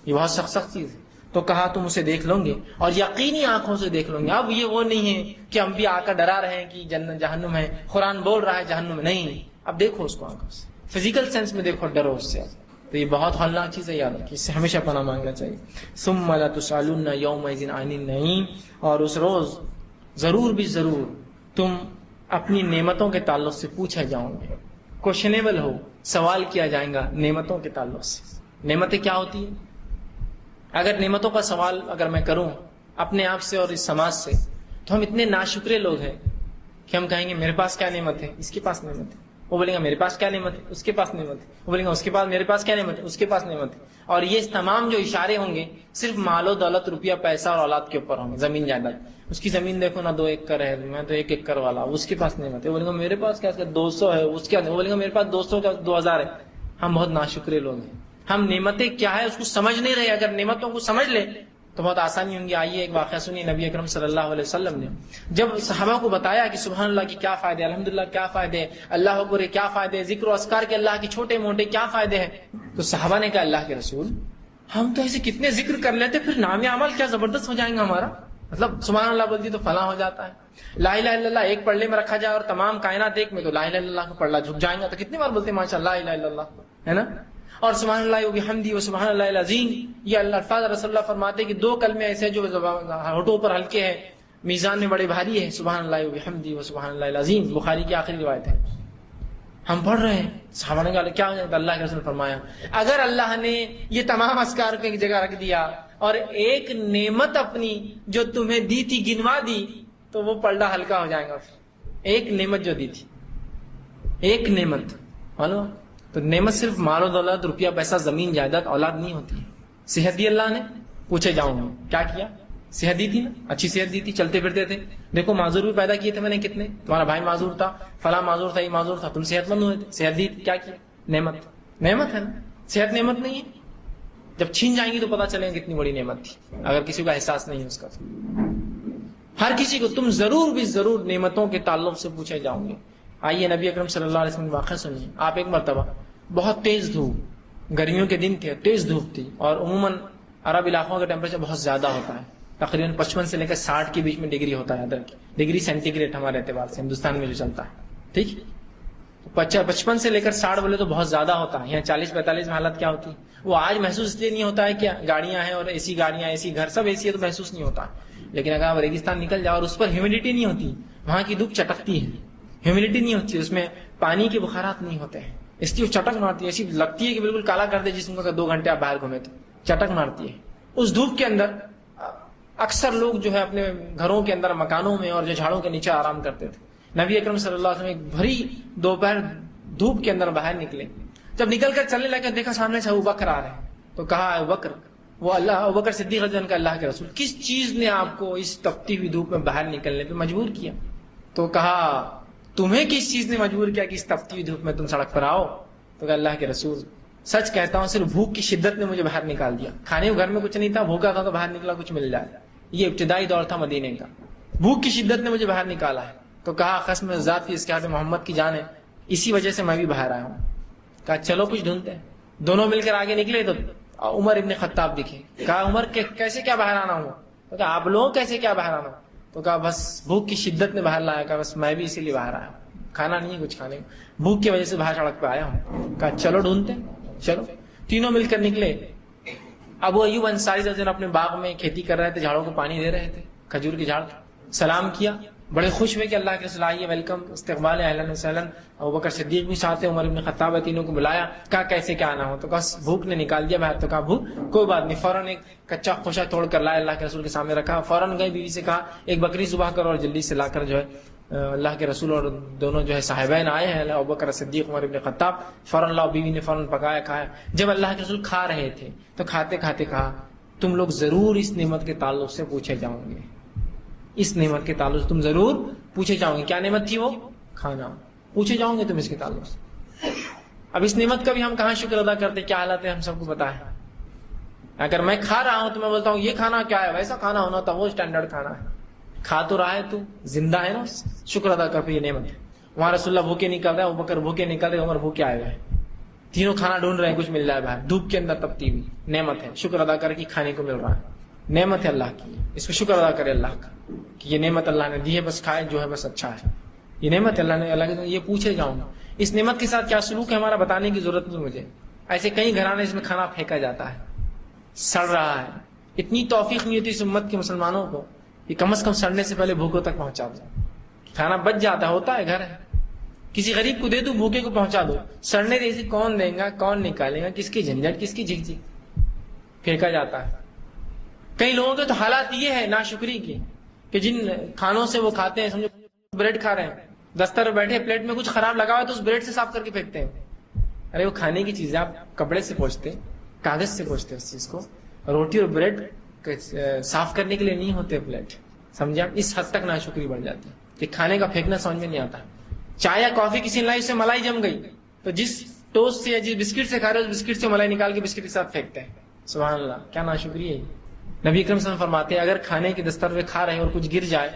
یہ بہت سخت چیز ہے۔ تو کہا تم اسے دیکھ لو گے اور یقینی آنکھوں سے دیکھ لو گے۔ اب یہ وہ نہیں ہے کہ ہم بھی آ کر ڈرا رہے ہیں کہ جنت جہنم ہے، قرآن بول رہا ہے جہنم میں، نہیں، اب دیکھو اس کو آنکھوں سے، فزیکل سینس میں دیکھو، ڈرو اس سے۔ تو یہ بہت ہولناک چیز ہے، یاد رکھیے، اس سے ہمیشہ پناہ مانگنا چاہیے۔ ثم لتسألن یومئذ عن النعیم، اور اس روز ضرور بھی ضرور تم اپنی نعمتوں کے تعلق سے پوچھے جاؤ گے، کوشچنیبل ہو، سوال کیا جائے گا نعمتوں کے تعلق سے۔ نعمتیں کیا ہوتی ہیں؟ اگر نعمتوں کا سوال اگر میں کروں اپنے آپ سے اور اس سماج سے، تو ہم اتنے ناشکرے لوگ ہیں کہ ہم کہیں گے میرے پاس کیا نعمت ہے، اس کے پاس نعمت ہے، وہ بولیں گا میرے پاس کیا نعمت ہے، اس کے پاس نعمت ہے، وہ بولیں گا اس کے پاس، میرے پاس کیا نعمت ہے، اس کے پاس نعمت ہے۔ اور یہ تمام جو اشارے ہوں گے صرف مال و دولت، روپیہ، پیسہ اور اولاد کے اوپر ہوں گے، زمین جائیداد۔ اس کی زمین دیکھو نا 2 ایکڑ ہے، میں تو 1 ایکڑ والا، اس کے پاس نعمت ہے، وہ بولیں گا میرے پاس کیا 200 ہے، اس کے وہ بولیں گا میرے پاس 200 کا 2000 ہے۔ ہم بہت ناشکرے لوگ ہیں، ہم نعمتیں کیا ہے اس کو سمجھ نہیں رہے۔ اگر نعمتوں کو سمجھ لیں تو بہت آسانی ہوں گی۔ آئیے ایک واقعہ سنیے، نبی اکرم صلی اللہ علیہ وسلم نے جب صحابہ کو بتایا کہ سبحان اللہ کی کیا فائدے، الحمدللہ کیا فائدے، اللہ اکبر کیا فائدے، ذکر و اذکار کے اللہ کے چھوٹے موٹے کیا فائدے ہیں، تو صحابہ نے کہا اللہ کے رسول ہم تو ایسے کتنے ذکر کر لیتے پھر نام عمل کیا زبردست ہو جائیں گا ہمارا. مطلب سبحان اللہ بولتی تو فلاں ہو جاتا ہے. لا الہ الا اللہ ایک پڑھنے میں رکھا جائے اور تمام کائنات ایک میں تو لا الہ الا اللہ کو پڑھ لا جھک جائیں گا. تو کتنی بار بولتے ہیں ماشاء اللہ لا الہ الا اللہ, ہے نا. اور سبحان اللہ وبحمدہ وسبحان اللہ العظیم, یہ اللہ الفاظ رسول اللہ فرماتے کہ 2 کلمے ایسے جو ہونٹوں پر ہلکے ہیں میزان میں بڑے بھاری ہے. سبحان اللہ وبحمدہ وسبحان اللہ العظیم, بخاری کی آخری روایت ہے. ہم پڑھ رہے ہیں, صحابہ نے کہا کیا ہو جائے؟ اللہ کے رسول نے فرمایا اگر اللہ نے یہ تمام اذکار کو ایک جگہ رکھ دیا اور ایک نعمت اپنی جو تمہیں دی تھی گنوا دی تو وہ پلڑا ہلکا ہو جائے گا. ایک نعمت جو دی تھی, ایک نعمت معلوم. تو نعمت صرف مال و دولت, روپیہ پیسہ, زمین جائیداد, اولاد نہیں ہوتی. صحت دی اللہ نے, پوچھے جاؤں گے کیا کیا؟ صحت دی تھی نا, اچھی صحت دی تھی, چلتے پھرتے تھے. دیکھو معذور بھی پیدا کیے تھے میں نے کتنے, تمہارا بھائی معذور تھا, فلاں معذور تھا, یہ معذور تھا, تم صحت مند ہوئے تھے. صحت دی کیا کیا؟ نعمت. نعمت ہے نا, صحت نعمت نہیں ہے. جب چھین جائیں گی تو پتا چلے گا کتنی بڑی نعمت تھی, اگر کسی کا احساس نہیں ہے اس کا. ہر کسی کو تم ضرور بھی ضرور نعمتوں کے تعلق سے پوچھے جاؤں گے. آئیے نبی اکرم صلی اللہ علیہ وسلم کا واقعہ سنیے. آپ ایک مرتبہ بہت تیز دھوپ, گرمیوں کے دن تھے, تیز دھوپ تھی, اور عموماً عرب علاقوں کا ٹیمپریچر بہت زیادہ ہوتا ہے, تقریباً 55 سے لے کر 60 کے بیچ میں ڈگری ہوتا ہے, ڈگری سینٹی گریڈ ہمارے اعتبار سے ہندوستان میں جو چلتا ہے. ٹھیک, 55 سے لے کر 60 بولے تو بہت زیادہ ہوتا ہے. یہاں 40-45 میں حالت کیا ہوتی ہے وہ آج محسوس اس لیے نہیں ہوتا ہے, کیا گاڑیاں ہیں اور ایسی گاڑیاں, ایسی گھر, سب ایسی ہے تو محسوس نہیں ہوتا. لیکن اگر آپ ریگستان نکل جاؤ اور اس پر ہیومیڈیٹی نہیں ہوتی, وہاں کی دھوپ چٹکتی ہے, ہیومیڈیٹی نہیں ہوتی, اس میں پانی کے بخارات نہیں ہوتے ہیں, اس لیے وہ چٹک مارتی ہے, ایسی لگتی ہے کہ بالکل کالا کر دے جسم کو. اگر 2 گھنٹے آپ باہر گھومے تو چٹک مارتی ہے. اس دھوپ کے اندر اکثر لوگ جو ہے اپنے گھروں کے اندر, مکانوں میں اور جو جھاڑوں کے نیچے آرام کرتے تھے. نبی اکرم صلی اللہ علیہ وسلم ایک بھری دوپہر دھوپ کے اندر باہر نکلے. جب نکل کر چلنے لگے دیکھا سامنے سے ابوبکر آ رہے ہیں, تو کہا ابوبکر, وہ ابوبکر صدیق رضی اللہ عنہ کا اللہ کے رسول, کس چیز نے آپ کو اس تپتی ہوئی دھوپ میں باہر نکلنے پہ مجبور کیا؟ تو کہا تمہیں کس چیز نے مجبور کیا کہ اس تپتی ہوئی دھوپ میں تم سڑک پر آؤ؟ تو کہا اللہ کے رسول سچ کہتا ہوں صرف بھوک کی شدت نے مجھے باہر نکال دیا. کھانے کو گھر میں کچھ نہیں تھا, بھوکا تھا تو باہر نکلا کچھ مل جائے. یہ ابتدائی دور تھا مدینے کا, بھوک کی شدت نے مجھے باہر نکالا ہے. تو کہا قسم ذات کی اس کے ہاتھ میں محمد کی جان ہے, اسی وجہ سے میں بھی باہر آیا ہوں. کہا چلو کچھ ڈھونڈتے ہیں. دونوں مل کر آگے نکلے تو عمر ابن خطاب دکھے. کہا عمر کیسے کیا باہر آنا ہوا؟ تو کہا آپ لوگ کیسے کیا باہر آنا؟ تو کہا بس بھوک کی شدت نے باہر لایا. کہا بس میں بھی اسی لیے باہر آیا ہوں, کھانا نہیں ہے کچھ کھانے کو, بھوک کی وجہ سے باہر سڑک پہ آیا ہوں. کہا چلو ڈھونڈتے ہیں. چلو تینوں مل کر نکلے. ابو ایوب انصاری رضی اللہ عنہ اپنے باغ میں کھیتی کر رہے تھے, جھاڑوں کو پانی دے رہے تھے, کھجور کے جھاڑ. سلام کیا, بڑے خوش ہوئے کہ اللہ کے رسول آئیے, ویلکم, استقبال, اہلا وسہلا. ابوبکر صدیق بھی ساتھ, عمر بن خطاب, تینوں کو بلایا. کہا کیسے کیا آنا ہو؟ تو بس بھوک نے نکال دیا باہر. تو کہا بھوک کوئی بات نہیں, فوراً ایک کچا خوشا توڑ کر لائے, اللہ کے رسول کے سامنے رکھا. فوراً گئے, بیوی سے کہا ایک بکری ذبح کرو, اور جلدی سے لا کر جو ہے اللہ کے رسول اور دونوں جو ہے صاحبین آئے ہیں, ابوبکر صدیق, عمر بن خطاب. فوراً لاؤ, بیوی نے فوراً پکایا, کھایا. جب اللہ کے رسول کھا رہے تھے تو کھاتے کھاتے کہا تم لوگ ضرور اس نعمت کے تعلق سے پوچھے جاؤں گے, اس نعمت کے تعلق سے تم ضرور پوچھے جاؤں گے. کیا نعمت تھی وہ؟ کھانا. پوچھے جاؤں گے تم اس کے تعلق سے. اب اس نعمت کا بھی ہم کہاں شکر ادا کرتے, کیا حالت ہے ہم سب کو پتا ہے. اگر میں کھا رہا ہوں تو میں بولتا ہوں یہ کھانا کیا ہے, ویسا کھانا ہونا تھا, وہ اسٹینڈرڈ کھانا ہے. کھا تو رہا ہے تو زندہ ہے نا, شکر ادا کر. یہ نعمت ہے. وہاں رسول اللہ بھوکے نکل رہے ہیں, ابوبکر بھوکے نکل رہے, عمر بھوکے آئے ہوئے ہیں, تینوں کھانا ڈھونڈ رہے ہیں, کچھ مل جائے باہر. دھوپ کے اندر تپتی ہوئی نعمت ہے, شکر ادا کر کہ کھانے کو مل رہا ہے. نعمت ہے اللہ کی, اس کو شکر ادا کرے اللہ کا کہ یہ نعمت اللہ نے دی ہے, بس کھائے جو ہے بس اچھا ہے. یہ نعمت اللہ نے, اللہ کے یہ پوچھے جاؤں گا. اس نعمت کے ساتھ کیا سلوک ہے ہمارا بتانے کی ضرورت نہیں مجھے. ایسے کئی گھرانے اس میں کھانا پھینکا جاتا ہے, سڑ رہا ہے. اتنی توفیق نہیں ہوتی اس امت کے مسلمانوں کو کہ کم از کم سڑنے سے پہلے بھوکوں تک پہنچا دو. کھانا بچ جاتا ہے, ہوتا ہے, گھر ہے, کسی غریب کو دے دو, بھوکے کو پہنچا دو. سڑنے جیسے کون دے گا, کون نکالے گا, کس کی جھنجھٹ, کس کی جھک جھک, پھینکا جاتا ہے. کئی لوگوں کے تو حالات یہ ہے ناشکری کی کہ جن کھانوں سے وہ کھاتے ہیں, سمجھو بریڈ کھا رہے ہیں, دستر پر بیٹھے, پلیٹ میں کچھ خراب لگا ہوا ہے تو اس بریڈ سے صاف کر کے پھینکتے ہیں. ارے وہ کھانے کی چیز ہے, آپ کپڑے سے پوچھتے, کاغذ سے پوچھتے اس چیز کو. روٹی اور بریڈ صاف کرنے کے لیے نہیں ہوتے پلیٹ, سمجھے آپ. اس حد تک ناشکری بڑھ جاتی ہے کہ کھانے کا پھینکنا سمجھ میں نہیں آتا. چائے یا کافی کسی نے لائی, اس سے ملائی جم گئی تو جس ٹوسٹ سے یا جس بسکٹ سے کھا رہے اس بسکٹ سے ملائی نکال کے بسکٹ کے ساتھ پھینکتے ہیں. سبحان اللہ, کیا ناشکری ہے. نبی اکرم صلی اللہ علیہ وسلم فرماتے ہیں اگر کھانے کے دستر پہ کھا رہے اور کچھ گر جائے